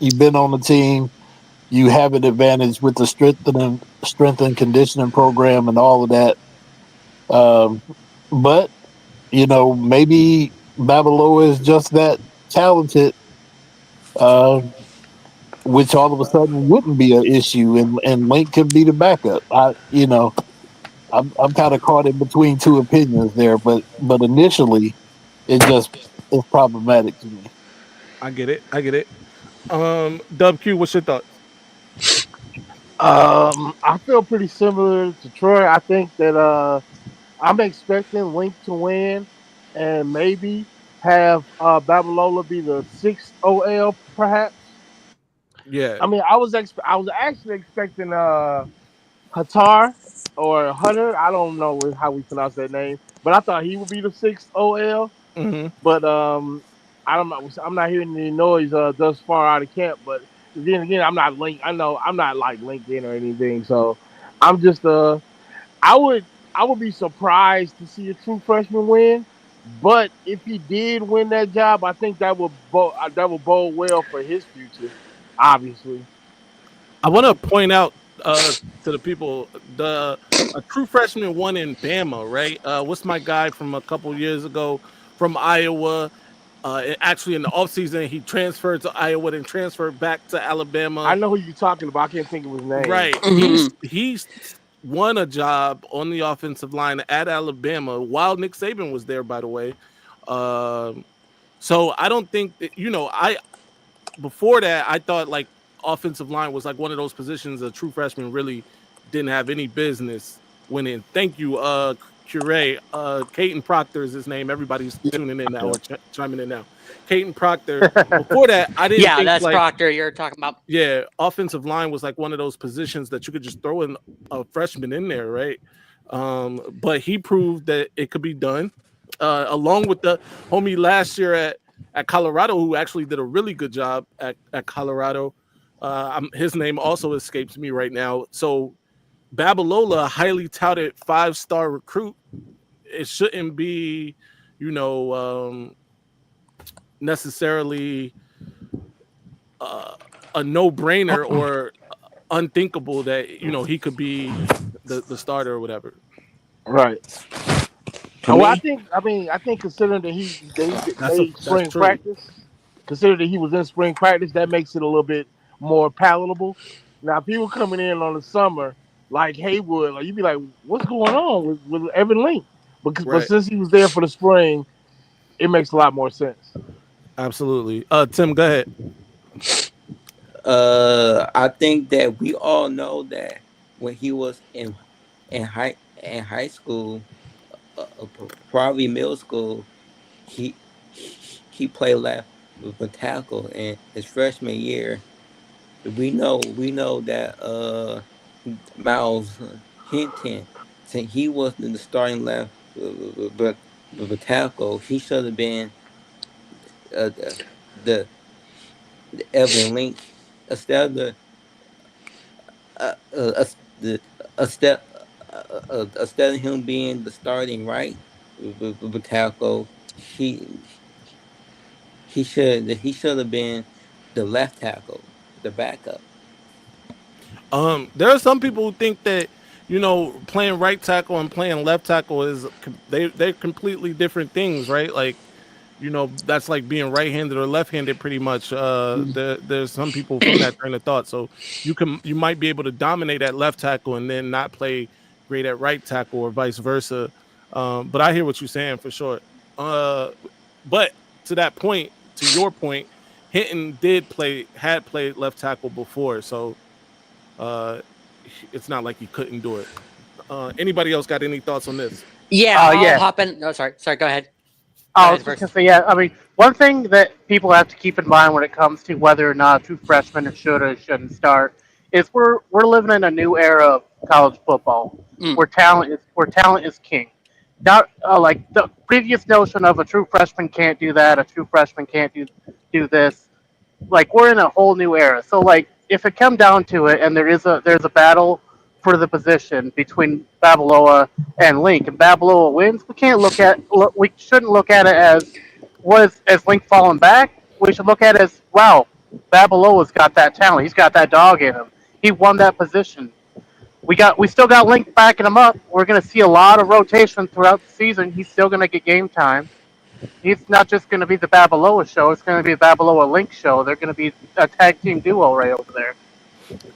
you've been on the team, you have an advantage with the strength and conditioning program and all of that. But maybe Babalola is just that talented, which all of a sudden wouldn't be an issue, and Link could be the backup. I'm kind of caught in between two opinions there, but initially, it's problematic to me. I get it. Dub Q, what's your thoughts? I feel pretty similar to Troy. I think that I'm expecting Link to win and maybe have Babalola be the sixth OL, perhaps. Yeah. I mean, I was actually expecting Hatar or Hunter. I don't know how we pronounce that name, but I thought he would be the sixth OL. Mm-hmm. But I don't know. I'm not hearing any noise thus far out of camp. But then again, I'm not linked. I know I'm not like LinkedIn or anything. So I'm just I would be surprised to see a true freshman win. But if he did win that job, I think that would bode well for his future. Obviously. I want to point out to the people a true freshman won in Bama, right? What's my guy from a couple years ago from Iowa? Actually, in the offseason, he transferred to Iowa and transferred back to Alabama. I know who you're talking about. I can't think of his name. Right. He's won a job on the offensive line at Alabama while Nick Saban was there, by the way. So I don't think that, before that, I thought like offensive line was like one of those positions a true freshman really didn't have any business winning. Thank you, Cure. Caden Proctor is his name. Everybody's tuning in now or chiming in now. Caden Proctor. Before that, I didn't think that's Proctor you're talking about. Yeah, offensive line was like one of those positions that you could just throw in a freshman in there, right? But he proved that it could be done. Along with the homie last year at Colorado, who actually did a really good job at Colorado. His name also escapes me right now. So Babalola, highly touted 5-star recruit. It shouldn't be, necessarily a no-brainer or unthinkable that he could be the starter or whatever. Right. To Well, me, I think considering that they That's made spring true. practice, considering that he was in spring practice, that makes it a little bit more palatable. Now, people coming in on the summer like Haywood, like you'd be like, what's going on with Evan Link? But Right. since he was there for the spring, it makes a lot more sense. Absolutely. Tim, go ahead. I think that we all know that when he was in high school, probably middle school, he he played left with tackle in his freshman year. We know that Miles Hinton, since he wasn't the starting left but tackle, he should have been uh, the, the Evan Link instead of the instead instead of him being the starting right tackle, he should have been the left tackle, the backup. There are some people who think that playing right tackle and playing left tackle they're completely different things, right? Like that's like being right-handed or left-handed pretty much. There's some people from that train of thought. So you might be able to dominate at left tackle and then not play great at right tackle or vice versa. But I hear what you're saying for sure. But to your point, Hinton had played left tackle before, so uh, it's not like he couldn't do it. Anybody else got any thoughts on this? Yeah, I'll Yeah. hop in. No, sorry, go ahead. I was just gonna say, yeah. I mean, one thing that people have to keep in mind when it comes to whether or not a true freshman should or shouldn't start is we're living in a new era of college football where talent is king. Not like the previous notion of a true freshman can't do that, a true freshman can't do this. Like we're in a whole new era. So like if it come down to it, and there's a battle for the position between Babaloa and Link, and Babaloa wins, we shouldn't look at it as Link falling back. We should look at it as wow, Babaloa's got that talent. He's got that dog in him. He won that position. We still got Link backing him up. We're gonna see a lot of rotation throughout the season. He's still gonna get game time. He's not just going to be the Babaloa show. It's going to be the Babaloa Link show. They're going to be a tag team duo right over there.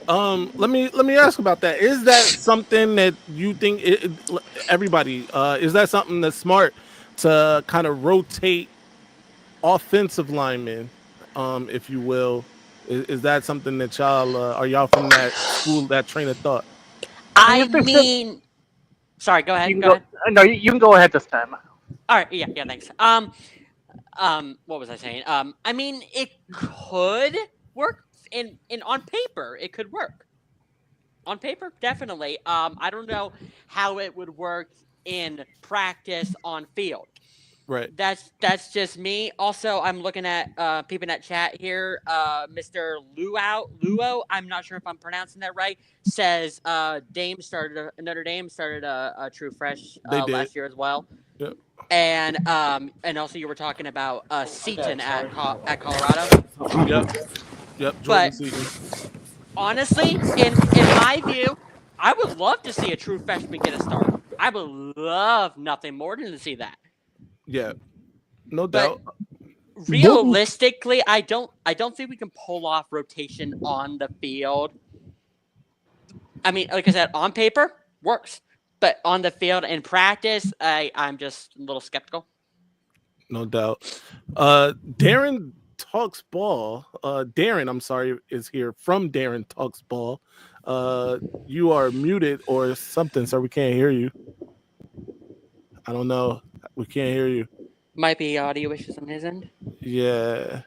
Let me ask about that. Is that something that you think everybody? Is that something that's smart to kind of rotate offensive linemen, if you will? Is that something that y'all are y'all from that school, that train of thought? I mean, sorry, go ahead. Go ahead. No, you can go ahead this time. All right, yeah, thanks. What was I saying? I mean, it could work in on paper. It could work on paper, definitely. I don't know how it would work in practice on field. Right. That's just me. Also, I'm looking at people in that chat here. Mr. Luo, I'm not sure if I'm pronouncing that right. Says Notre Dame started a true fresh last year as well. Yep. And also you were talking about Seaton at Colorado. Yep. But Seaton. honestly, in my view, I would love to see a true freshman get a start. I would love nothing more than to see that. Yeah, no doubt. Realistically, I don't think we can pull off rotation on the field. I mean, like I said, on paper works, but on the field in practice, I'm just a little skeptical. No doubt. Darren Talks Ball. Darren, I'm sorry, is here from Darren Talks Ball. You are muted or something, sir. We can't hear you. I don't know. We can't hear you. Might be audio issues on his end. Yeah.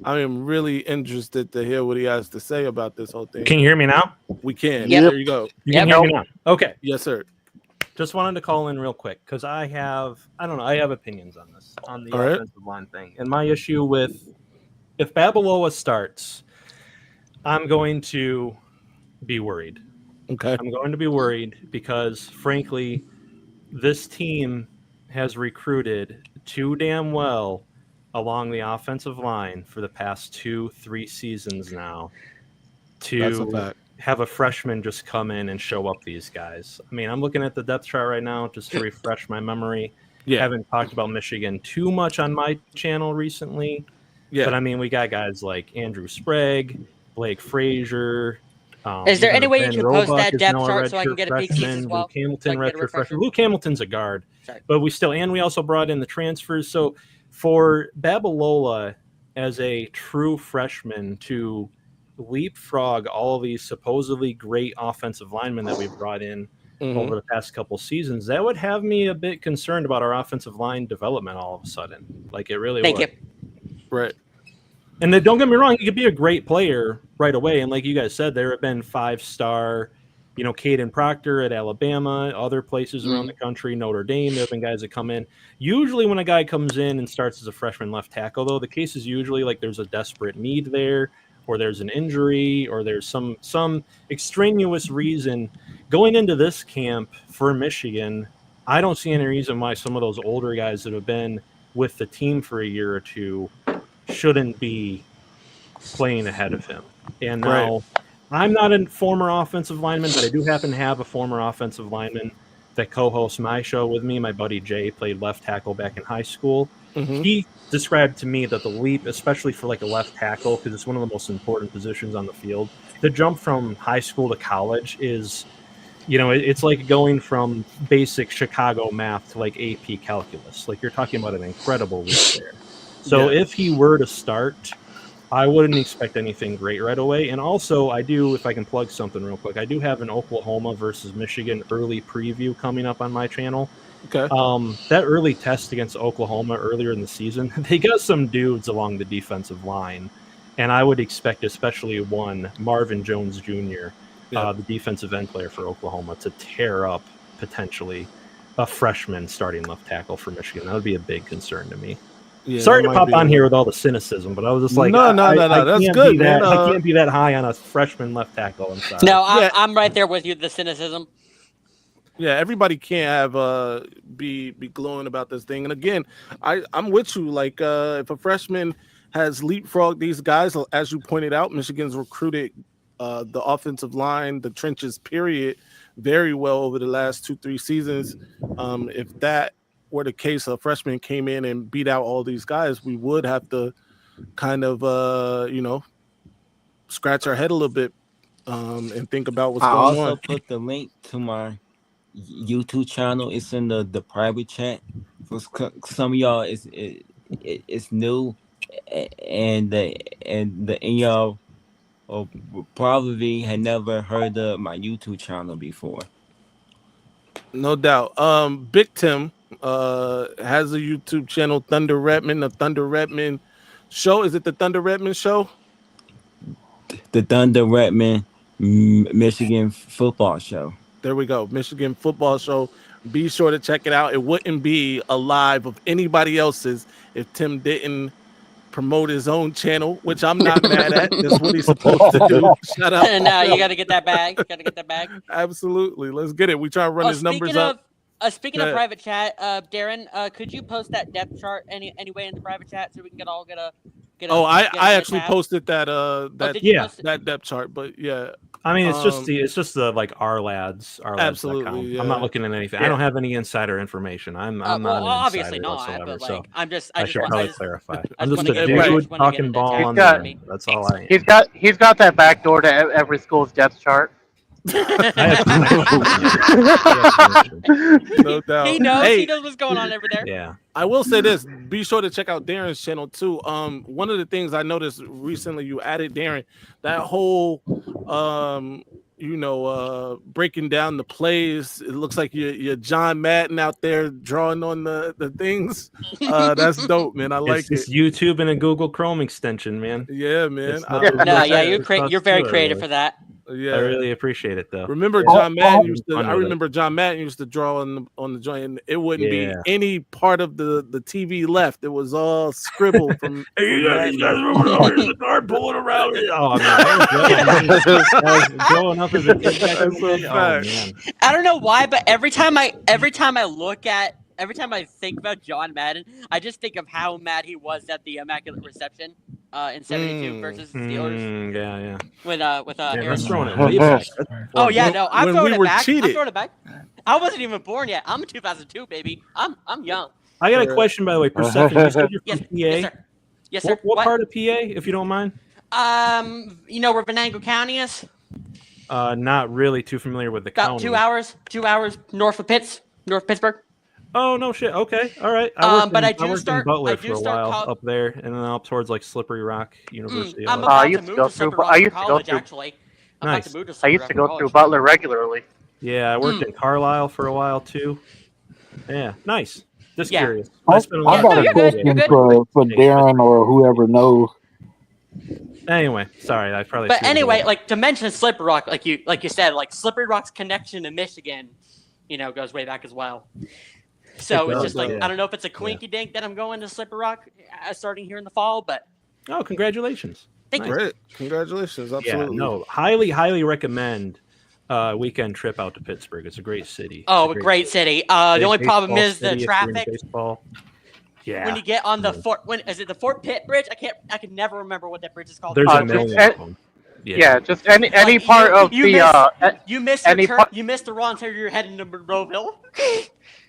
I am really interested to hear what he has to say about this whole thing. Can you hear me now? We can. Yep. There you go. You can hear me now. Okay. Yes, sir. Just wanted to call in real quick because I have opinions on this, on the offensive line thing. And my issue with if Babaloa starts, I'm going to be worried. Okay. I'm going to be worried because, frankly, this team has recruited too damn well along the offensive line for the past 2-3 seasons now That's a to fact. have a freshman just come in and show up these guys. I mean, I'm looking at the depth chart right now just to refresh my memory. Yeah. Haven't talked about Michigan too much on my channel recently. Yeah. But I mean, we got guys like Andrew Sprague, Blake Frazier. Is there even any way you Ben can Roebuck post that is depth now chart so I can redshirt get a peek piece as freshman. well? Luke Hamilton, So I can get a redshirt refresher? freshman. Luke Hamilton's a guard. Sorry. But we also brought in the transfers. So for Babalola as a true freshman to leapfrog all of these supposedly great offensive linemen that we've brought in over the past couple seasons, that would have me a bit concerned about our offensive line development all of a sudden. Like, it really Thank would. you. Right. And then, don't get me wrong, you could be a great player right away. And like you guys said, there have been 5-star, Caden Proctor at Alabama, other places around the country, Notre Dame. There have been guys that come in. Usually when a guy comes in and starts as a freshman left tackle, though, the case is usually like there's a desperate need there, or there's an injury, or there's some extraneous reason. Going into this camp for Michigan, I don't see any reason why some of those older guys that have been with the team for a year or two shouldn't be playing ahead of him. And now, I'm not a former offensive lineman, but I do happen to have a former offensive lineman that co-hosts my show with me. My buddy Jay played left tackle back in high school. He described to me that the leap, especially for like a left tackle, because it's one of the most important positions on the field, the jump from high school to college is, it's like going from basic Chicago math to like AP calculus. Like, you're talking about an incredible leap there. So if he were to start, I wouldn't expect anything great right away. And also, if I can plug something real quick, I do have an Oklahoma versus Michigan early preview coming up on my channel. Okay. That early test against Oklahoma earlier in the season, they got some dudes along the defensive line. And I would expect, especially one, Marvin Jones Jr., the defensive end player for Oklahoma, to tear up potentially a freshman starting left tackle for Michigan. That would be a big concern to me. Yeah, sorry to pop on here with all the cynicism, but I was just like, no. That's good, man. I can't be that high on a freshman left tackle. I'm sorry. No, I'm right there with you. The cynicism. Yeah, everybody can't have be glowing about this thing. And again, I'm with you. Like, if a freshman has leapfrogged these guys, as you pointed out, Michigan's recruited the offensive line, the trenches, period, very well over the last 2-3 seasons. If that were the case, a freshman came in and beat out all these guys, we would have to kind of, scratch our head a little bit and think about what's going on. I also put the link to my YouTube channel. It's in the private chat. For some of y'all, it's new, and y'all probably had never heard of my YouTube channel before. No doubt. Big Tim has a YouTube channel, Thunder Redman, the Thunder Redman Show. Is it the Thunder Redman Show? The Thunder Redman Michigan Football Show. There we go. Michigan Football Show. Be sure to check it out. It wouldn't be a live of anybody else's if Tim didn't promote his own channel, which I'm not mad at. That's what he's supposed to do. Shut up. No, you got to get that bag. Absolutely. Let's get it. We try to run his numbers up. Speaking of private chat, Darren, could you post that depth chart anyway in the private chat so we can all get a I actually posted that that depth chart, but yeah. I mean, it's just the like our lads. Absolutely. Yeah. I'm not looking at anything. Yeah. I don't have any insider information. I'm not obviously not not. But like, so I should probably clarify. I I'm just just a wanna get dude talking ball on got- there. That's all I am. He's got that back door to every school's depth chart. No doubt. He knows what's going on over there. Yeah. I will say this. Be sure to check out Darren's channel too. One of the things I noticed recently, you added, Darren, that whole breaking down the plays. It looks like you're John Madden out there drawing on the things. That's dope, man. I like it. It's YouTube and a Google Chrome extension, man. Yeah, man. You're very creative for that. Yeah, I really appreciate it though. Remember John Madden used to. I remember John Madden used to draw on the joint. And it wouldn't be any part of the TV left. It was all scribbled from. Hey, you guys remember the card pulling around? Oh man, I was growing up as a kid. I don't know why, but every time I look at every time I think about John Madden, I just think of how mad he was at the Immaculate Reception in '72 versus the Steelers. Yeah. With Man, Aaron. that's throwing it way back. Oh yeah, no, I'm when throwing we it were back. cheated. I'm throwing it back. I wasn't even born yet. I'm a 2002 baby. I'm young. I got a question, by the way, Persephone. You said you're from Yes, PA. yes, sir. Yes, sir. What part of PA, if you don't mind? You know where Venango County is? Not really too familiar with the About county. 2 hours. 2 hours north of Pittsburgh. Oh no shit. Okay, all right. I worked in Butler for a while up there, and then up towards like Slippery Rock University. I'm about to move to Slippery Rock for college, actually. Nice. I used to go through Butler regularly. Yeah, I worked in Carlisle for a while too. Yeah, nice. Just Yeah. curious. I spent a got lot a of time question there. for Darren or whoever knows. Anyway, sorry, I probably. But anyway, like to mention Slippery Rock, like you said, like Slippery Rock's connection to Michigan, goes way back as well. So it's just like I don't know if it's a quinky dink that I'm going to Slippery Rock starting here in the fall, but oh, congratulations! Thank you. Great, congratulations! Absolutely. Yeah, no, highly recommend weekend trip out to Pittsburgh. It's a great city. Oh, great city. The only problem is the traffic. Baseball. Yeah. When you get on the is it the Fort Pitt Bridge? I can never remember what that bridge is called. There's a million of them. Yeah, just any part of you missed you missed the wrong turn. You're heading to Monroeville.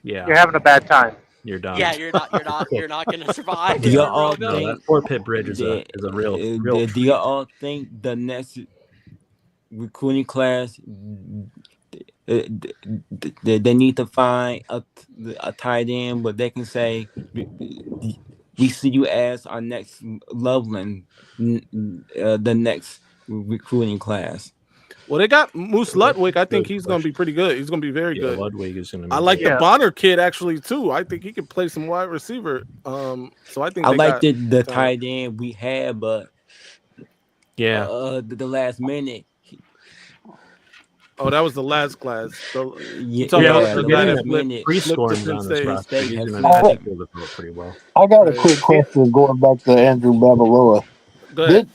Yeah. You're having a bad time. You're done. Yeah, you're not gonna survive. Do y'all No, that Fort Pitt Bridge is a real. Do y'all think the next recruiting class they need to find a tight end, but they can say we see you as our next Loveland, the next recruiting class? Well, they got Moose Ludwig. I think he's going to be pretty good. He's going to be very good. Ludwig is going to. I like the Bonner kid actually too. I think he can play some wide receiver. So I think I like the tight end we had, but the last minute. Oh, that was the last class. So, Free scoring on this roster. He's going to pretty well. I got a quick question going back to Andrew Babaloa. Go ahead.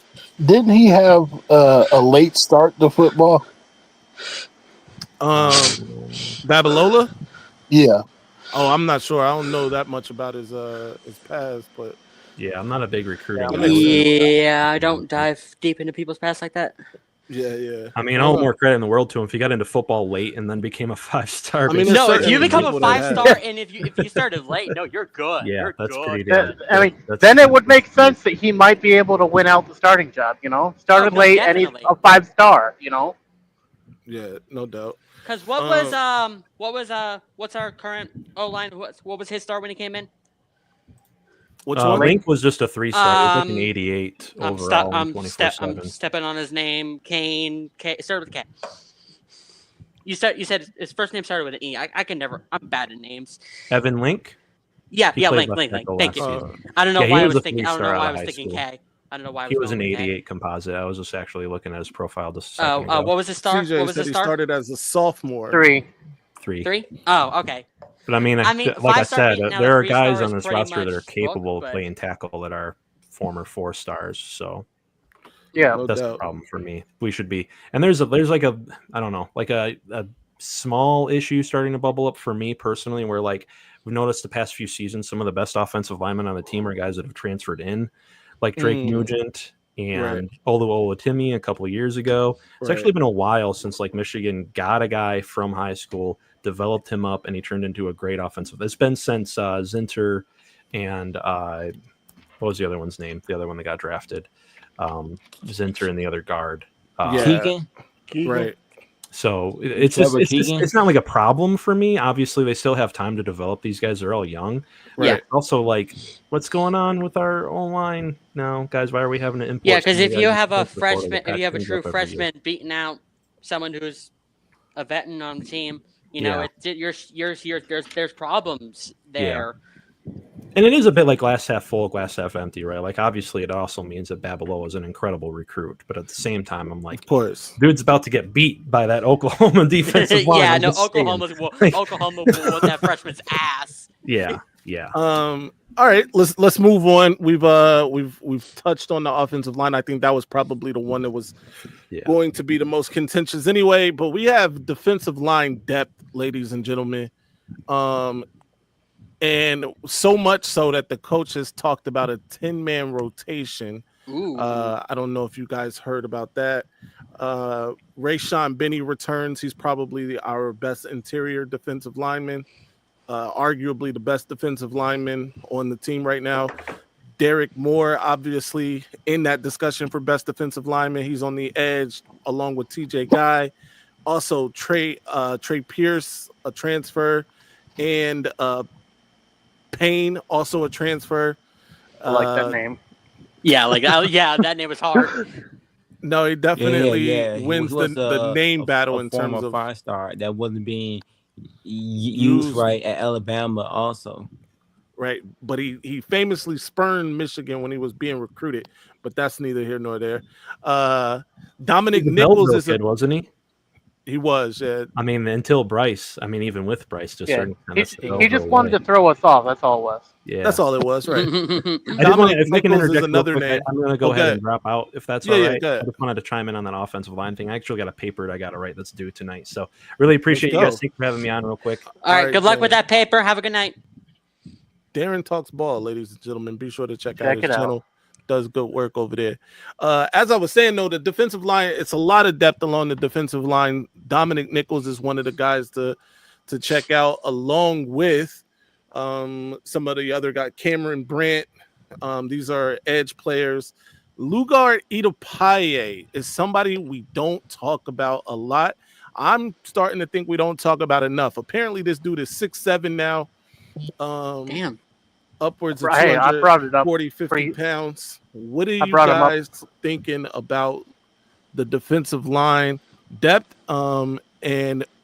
Didn't he have a late start to football? Babalola? Yeah. Oh, I'm not sure. I don't know that much about his past, but yeah, I'm not a big recruiting guy. Yeah, I don't dive deep into people's past like that. Yeah. I mean, all the more credit in the world to him if he got into football late and then became a 5-star. I mean, no, if you become a 5-star and if you started late, no, you're good. Yeah, you're that's good. pretty good. I mean, then it would make sense that he might be able to win out the starting job. Started late definitely. and he's a 5-star. Yeah, no doubt. Because what's our current O-line? What was his star when he came in? Which one? Link was just a 3-star. It was like an 88 overall. I'm stepping on his name. Kane. Started with K. You said his first name started with an E. I can never. I'm bad at names. Evan Link. Yeah, Link. Thank you. I don't know why I was thinking. I don't know why I was thinking K. I don't know why. He was an 88 composite. I was just actually looking at his profile just a second ago. What was his star? CJ what was his said star? He started as a sophomore. 3. 3? Oh, okay. But I mean, like I said, there are guys on this roster that are capable of playing tackle that are former 4-stars. So yeah, that's the problem for me. We should be, and there's like a I don't know, like a small issue starting to bubble up for me personally, where like we've noticed the past few seasons, some of the best offensive linemen on the team are guys that have transferred in, like Drake Nugent and Oluwatimi a couple of years ago. It's actually been a while since like Michigan got a guy from high school, developed him up, and he turned into a great offensive. It's been since Zinter and what was the other one's name? The other one that got drafted, Zinter and the other guard. Keegan. Right. So it's not like a problem for me. Obviously, they still have time to develop. These guys are all young. Right. Yeah. Also, like, what's going on with our online now, guys? Why are we having to import? Yeah, because if you have a freshman, if you have a true freshman beating out someone who's a veteran on the team, there's problems there. Yeah. And it is a bit like glass half full, glass half empty, right? Like, obviously, it also means that Babaloa is an incredible recruit. But at the same time, I'm like, of course, dude's about to get beat by that Oklahoma defensive line. Yeah, no, Oklahoma will whoop that freshman's ass. Yeah. All right, let's move on. We've touched on the offensive line. I think that was probably the one that was going to be the most contentious anyway. But we have defensive line depth, ladies and gentlemen. And so much so that the coach has talked about a 10-man rotation. Ooh. I don't know if you guys heard about that. Rayshawn Benny returns. He's probably our best interior defensive lineman, arguably the best defensive lineman on the team right now. Derek Moore, obviously, in that discussion for best defensive lineman. He's on the edge along with TJ Guy. Also, Trey Pierce, a transfer, and Payne, also a transfer. I like that name. Yeah, that name was hard. No, he definitely wins He was the name battle in terms of 5-star that wasn't being used right at Alabama also. Right, but he famously spurned Michigan when he was being recruited, but that's neither here nor there. Dominic Nichols is kid, wasn't he? He was, yeah. I mean, until Bryce. I mean, even with Bryce, just certain he just wanted to throw us off. That's all it was. Yeah, that's all it was, right? Dominic Nichols is another name. I'm going to go ahead and drop out if that's all right. Yeah, I just wanted to chime in on that offensive line thing. I actually got a paper I got to write that's due tonight. So really appreciate you guys for having me on real quick. All right, good luck with that paper. Have a good night. Darren Talks Ball, ladies and gentlemen. Be sure to check out his channel. Does good work over there. As I was saying, though, the defensive line, it's a lot of depth along the defensive line. Dominic Nichols is one of the guys to check out, along with some of the other guys. Cameron Brandt. These are edge players. Lugar Itopaye is somebody we don't talk about a lot. I'm starting to think we don't talk about enough. Apparently, this dude is 6'7" now. Damn. Upwards of Hey, I brought it up 40, 50 pounds. What are you guys thinking about the defensive line depth? And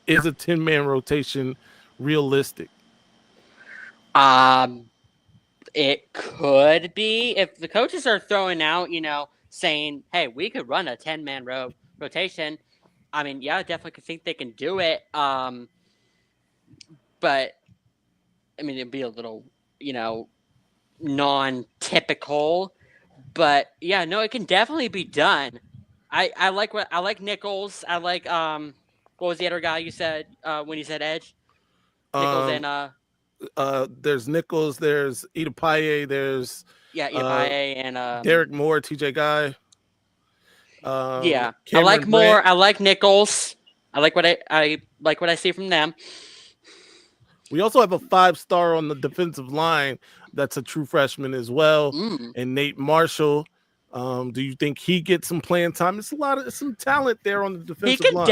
is a 10-man rotation realistic? It could be if the coaches are throwing out, saying, "Hey, we could run a 10-man rotation." I mean, yeah, I definitely think they can do it. But I mean, it'd be a little, non-typical, but yeah, no, it can definitely be done. I like Nichols. I like what was the other guy you said when you said edge? Nichols and there's Nichols, there's Itopaye, there's Itopaye and Derek Moore, TJ Guy. I Cameron like Moore. Brandt. I like Nichols. I like what I see from them. We also have a 5-star on the defensive line that's a true freshman as well, and Nate Marshall. Do you think he gets some playing time? It's some talent there on the defensive line.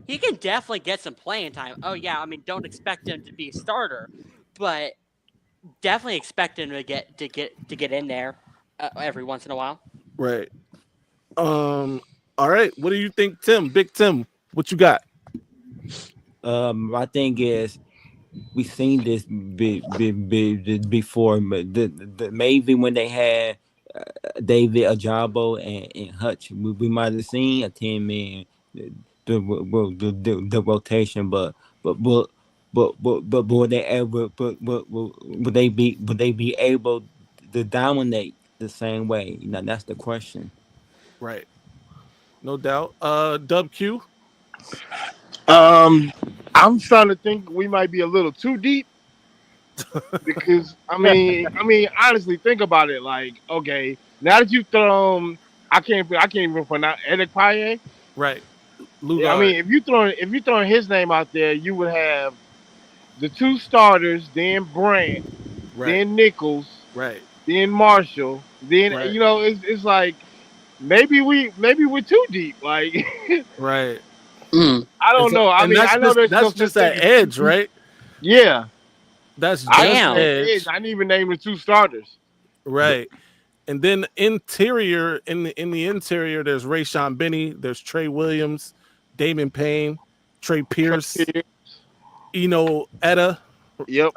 He can definitely get some playing time. Oh yeah, I mean, don't expect him to be a starter, but definitely expect him to get in there every once in a while. Right. All right. What do you think, Tim? Big Tim, what you got? My thing is, we've seen this before, but maybe when they had David Ajabo and Hutch, we might have seen a 10-man the rotation, but will they ever? Would they be able to dominate the same way? That's the question. Right. No doubt. Dub Q. I'm starting to think we might be a little too deep because I mean, honestly, think about it. Like, okay, now that you've thrown, I can't even pronounce Eric Paye. Right. Yeah, I mean, if you throwing his name out there, you would have the 2 starters, then Brandt, then Nichols, then Marshall, then it's like maybe we're too deep. Like, right. I don't know. I mean, I know that's just that edge, right? Yeah, that's just edge. I didn't even name the 2 starters. Right, and then interior in the interior, there's Rayshawn Benny, there's Trey Williams, Damon Payne, Trey Pierce, Eno Etta. Yep.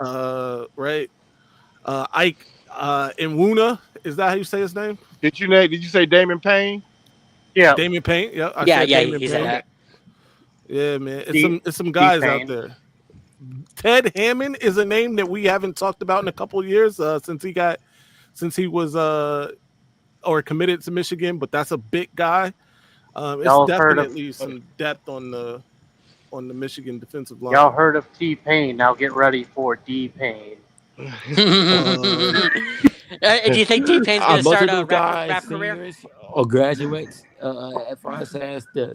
Right. Ike Nwuna, is that how you say his name? Did you say Damon Payne? Yeah. Damon Payne. Yeah. He said that. Yeah, man. It's some guys out there. Ted Hammond is a name that we haven't talked about in a couple of years since he was or committed to Michigan, but that's a big guy. It's definitely some depth on the Michigan defensive line. Y'all heard of T-Pain? Now get ready for D-Pain. Do you think T-Pain's going to Most start of a those guys rap career? seniors or graduates. As far as the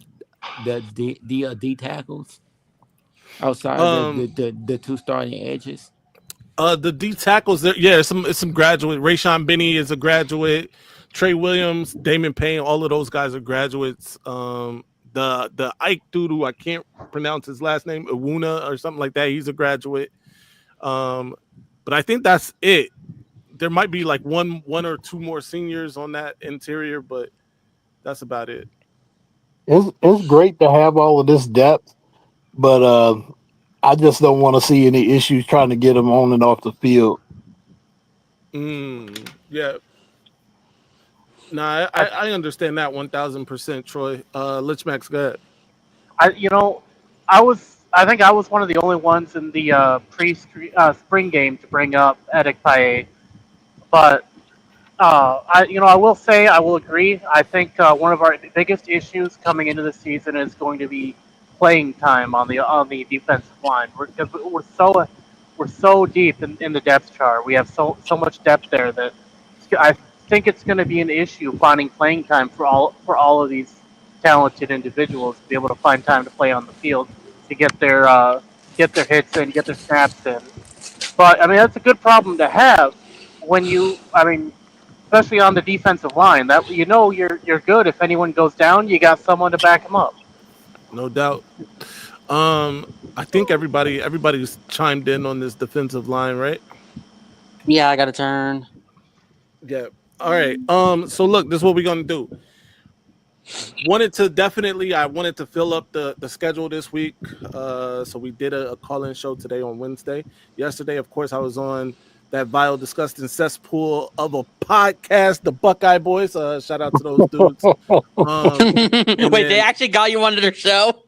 D tackles outside the two starting edges. The D tackles there, yeah, it's some graduate. Rayshon Benny is a graduate. Trey Williams, Damon Payne, all of those guys are graduates. The Ike dude, who I can't pronounce his last name, Iwuna or something like that, he's a graduate. But I think that's it. There might be like one or two more seniors on that interior, but that's about it. It's great to have all of this depth, but I just don't want to see any issues trying to get them on and off the field. Yeah. Nah, I understand that 1,000%, Troy. Lich Max, go ahead. I think I was one of the only ones in the spring game to bring up Edek Paye, but I will say I will agree. I think one of our biggest issues coming into the season is going to be playing time on the defensive line. We're so deep in the depth chart. We have so much depth there that I think it's going to be an issue finding playing time for all of these talented individuals to be able to find time to play on the field to get their hits in, get their snaps in. But I mean that's a good problem to have when especially on the defensive line. That you're good if anyone goes down, you got someone to back them up. No doubt. I think everybody's chimed in on this defensive line, right? Yeah, I got a turn. Yeah. All right. So look, this is what we're gonna do. I wanted to fill up the schedule this week. So we did a call-in show today on Wednesday. Yesterday, of course, I was on that vile, disgusting cesspool of a podcast, the Buckeye Boys. Shout out to those dudes. Wait, they actually got you onto their show?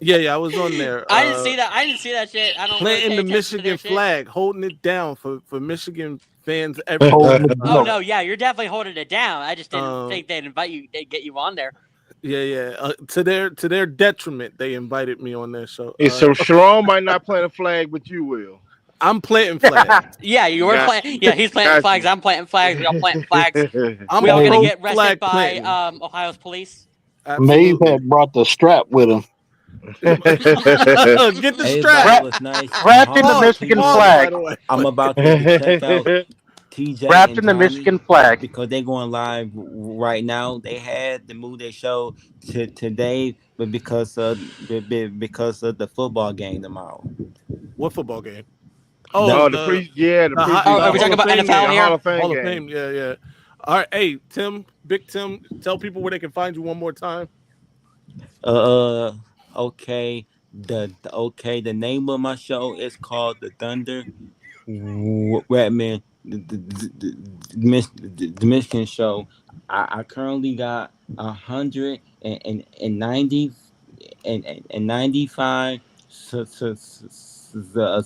Yeah, I was on there. I didn't see that. I didn't see that shit. I don't planting really the pay attention to Michigan their flag, holding it down for Michigan fans everywhere. Oh no, yeah, you're definitely holding it down. I just didn't think they'd get you on there. Yeah. To their detriment, they invited me on their show. So Sherrone might not plant a flag, but you will. I'm planting flags. Yeah, you were planting. Yeah, he's planting flags. I'm planting flags. We all planting flags. I'm we all gonna get flag arrested by planting. Ohio's police. Maize had brought the strap with him. Get the Hey, strap. that was nice. Wrapped in the Michigan flag. I'm about to check out TJ Wrapped and in the Tommy Michigan flag. because they're going live right now. They had to move their show to today, but because of the football game tomorrow. What football game? Are we talking about NFL here? Hall of Fame Hall of game. Fame, yeah. All right, hey, Big Tim, tell people where they can find you one more time. Okay. The name of my show is called The Thunder Redman, the Michigan Show. I currently got 195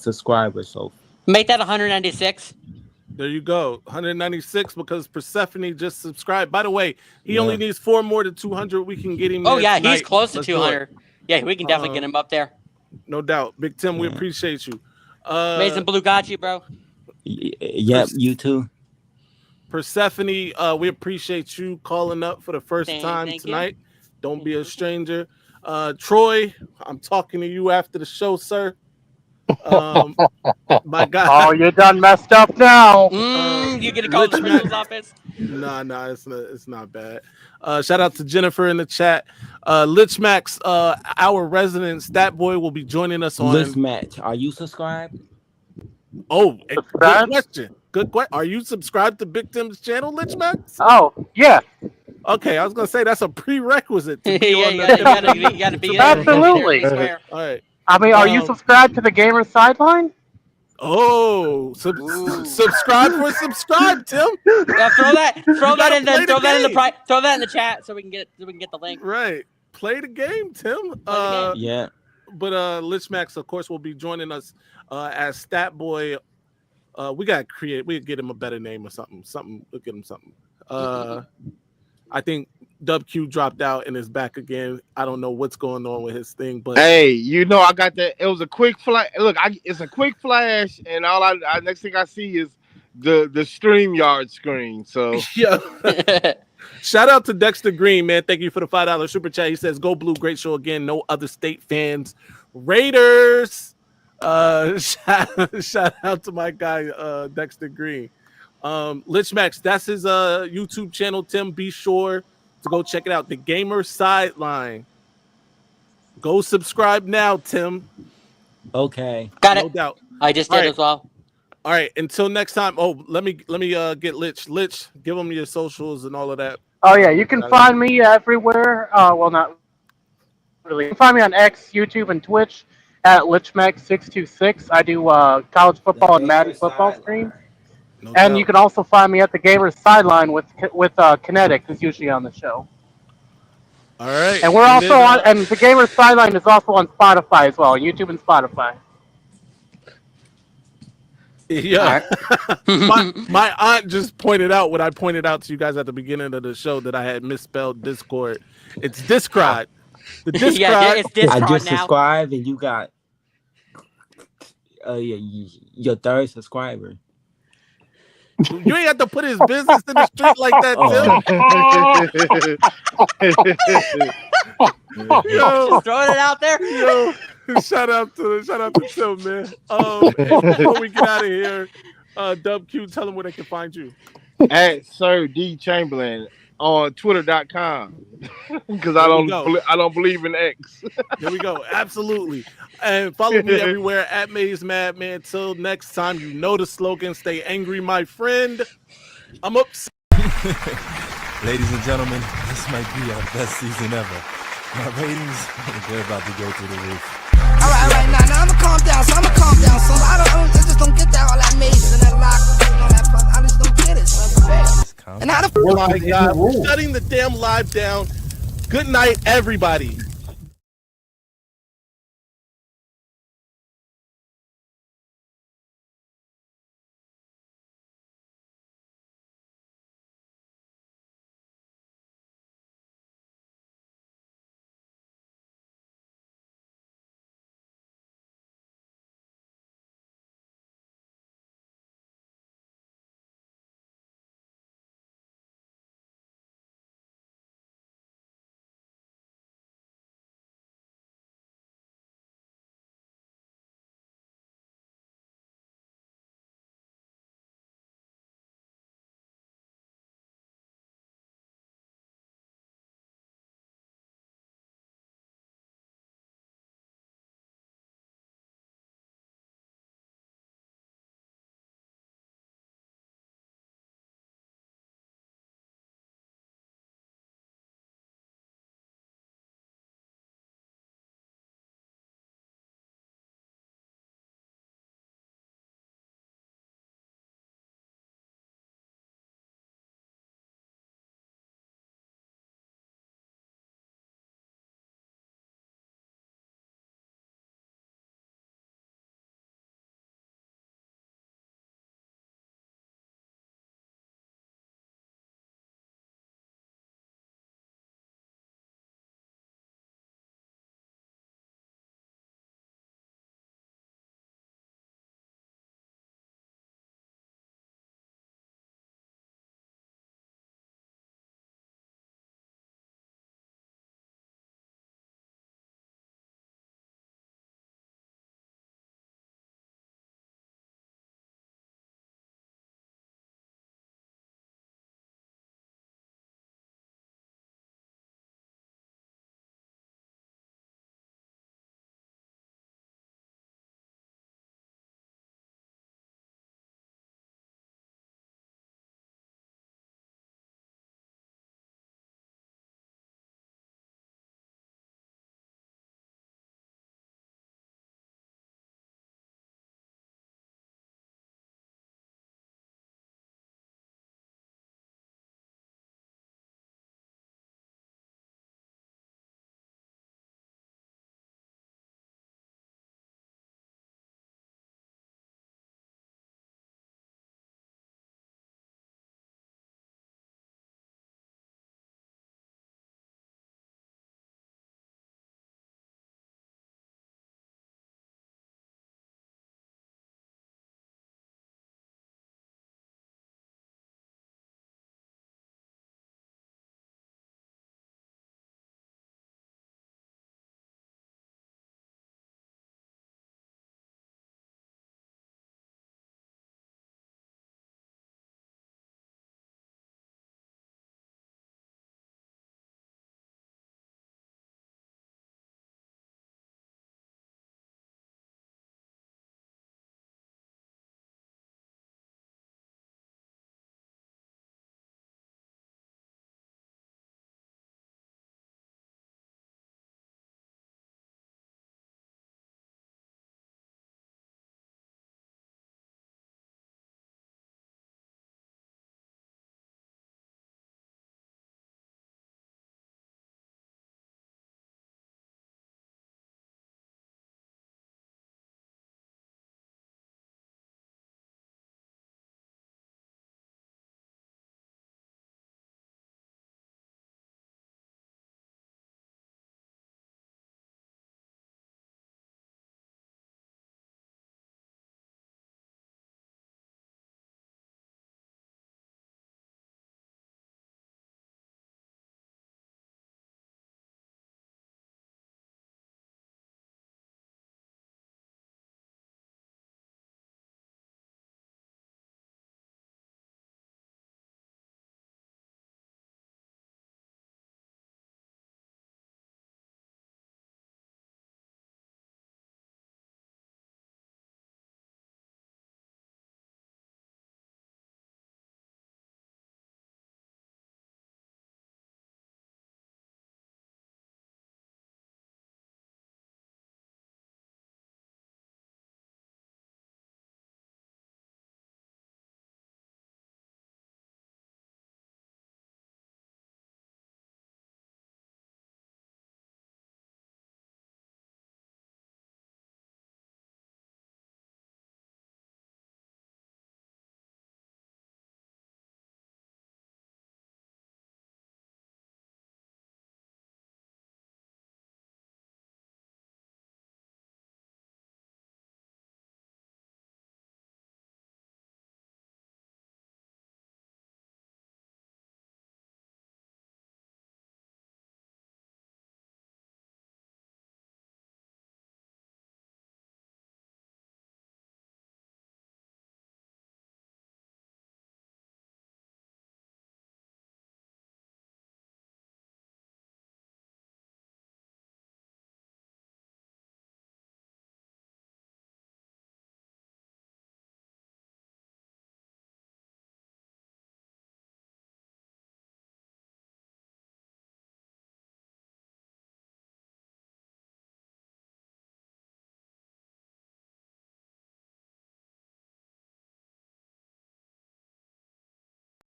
subscribers. So Make that 196. There you go, 196 because Persephone just subscribed. By the way, he only needs 4 more to 200. We can get him. Oh yeah, tonight. he's close to Let's 200. Yeah, we can definitely get him up there. No doubt, Big Tim. We appreciate you. Mason Blue got you, bro. Yep, you too. Persephone, we appreciate you calling up for the first time thank tonight. Don't be a stranger. Troy, I'm talking to you after the show, sir. My God. Oh, you done messed up now. You gonna call the principal's office? Nah, it's not bad. Shout out to Jennifer in the chat. Lich Max, our resident stat boy, will be joining us on Lich Max. Are you subscribed? Oh, good question. Good question. Are you subscribed to Big Tim's channel, Lich Max? Oh, yeah. Okay, I was gonna say that's a prerequisite to be on you the gotta be Absolutely. there. All right. I mean, are you subscribed to the Gamer Sideline? Oh, subscribe for subscribe, Tim. Yeah, throw that in the chat so we can get the link. Right. Play the game, Tim. Yeah. But Lich Max, of course, will be joining us as Stat Boy. We get him a better name or something. We'll get him something. I think WQ dropped out and is back again. I don't know what's going on with his thing, but Hey, I got that. It was a quick flash. Look, it's a quick flash, and all I next thing I see is the StreamYard screen. So yeah. Shout out to Dexter Green, man. Thank you for the $5 super chat. He says, "Go Blue, great show again. No other state fans. Raiders." Shout out to my guy Dexter Green. Lich Max, that's his YouTube channel. Tim, be sure to go check it out. The Gamer Sideline. Go subscribe now, Tim. Okay. Got it. No doubt. I just All did right. as well. All right. Until next time. Oh, let me get Lich. Lich, give them your socials and all of that. Oh yeah, you can find me everywhere. Well, not really. You can find me on X, YouTube, and Twitch at LichMax626. I do college football and Madden football streams. No And doubt. you can also find me at the Gamers Sideline with Kinetic, who's usually on the show. All right. And we're also on, and the Gamers Sideline is also on Spotify as well, YouTube and Spotify. Yeah. my aunt just pointed out what I pointed out to you guys at the beginning of the show, that I had misspelled Discord. It's Discord. The Discord. Yeah, it's Discord I just now. subscribed, and you got your third subscriber. You ain't have to put his business in the street like that, Tim. Yo, just throwing it out there. Yo, shout out to Tim, man. Before we get out of here, WQ, tell them where they can find you. at Sir D Chamberlain on Twitter.com because I don't believe in X. There we go. Absolutely. And follow me everywhere at Maize Madman. Till next time, you know the slogan. Stay angry, my friend. I'm up. Ladies and gentlemen, this might be our best season ever. My ratings, they're about to go through the roof. All right, now I'ma calm down. So I just don't get that all that Maize and that lock and all that fun. I just don't get it, son. And how the Oh my God, we're shutting the damn live down. Good night, everybody.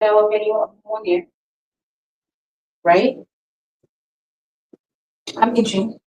develop anyone here, right? I'm itching.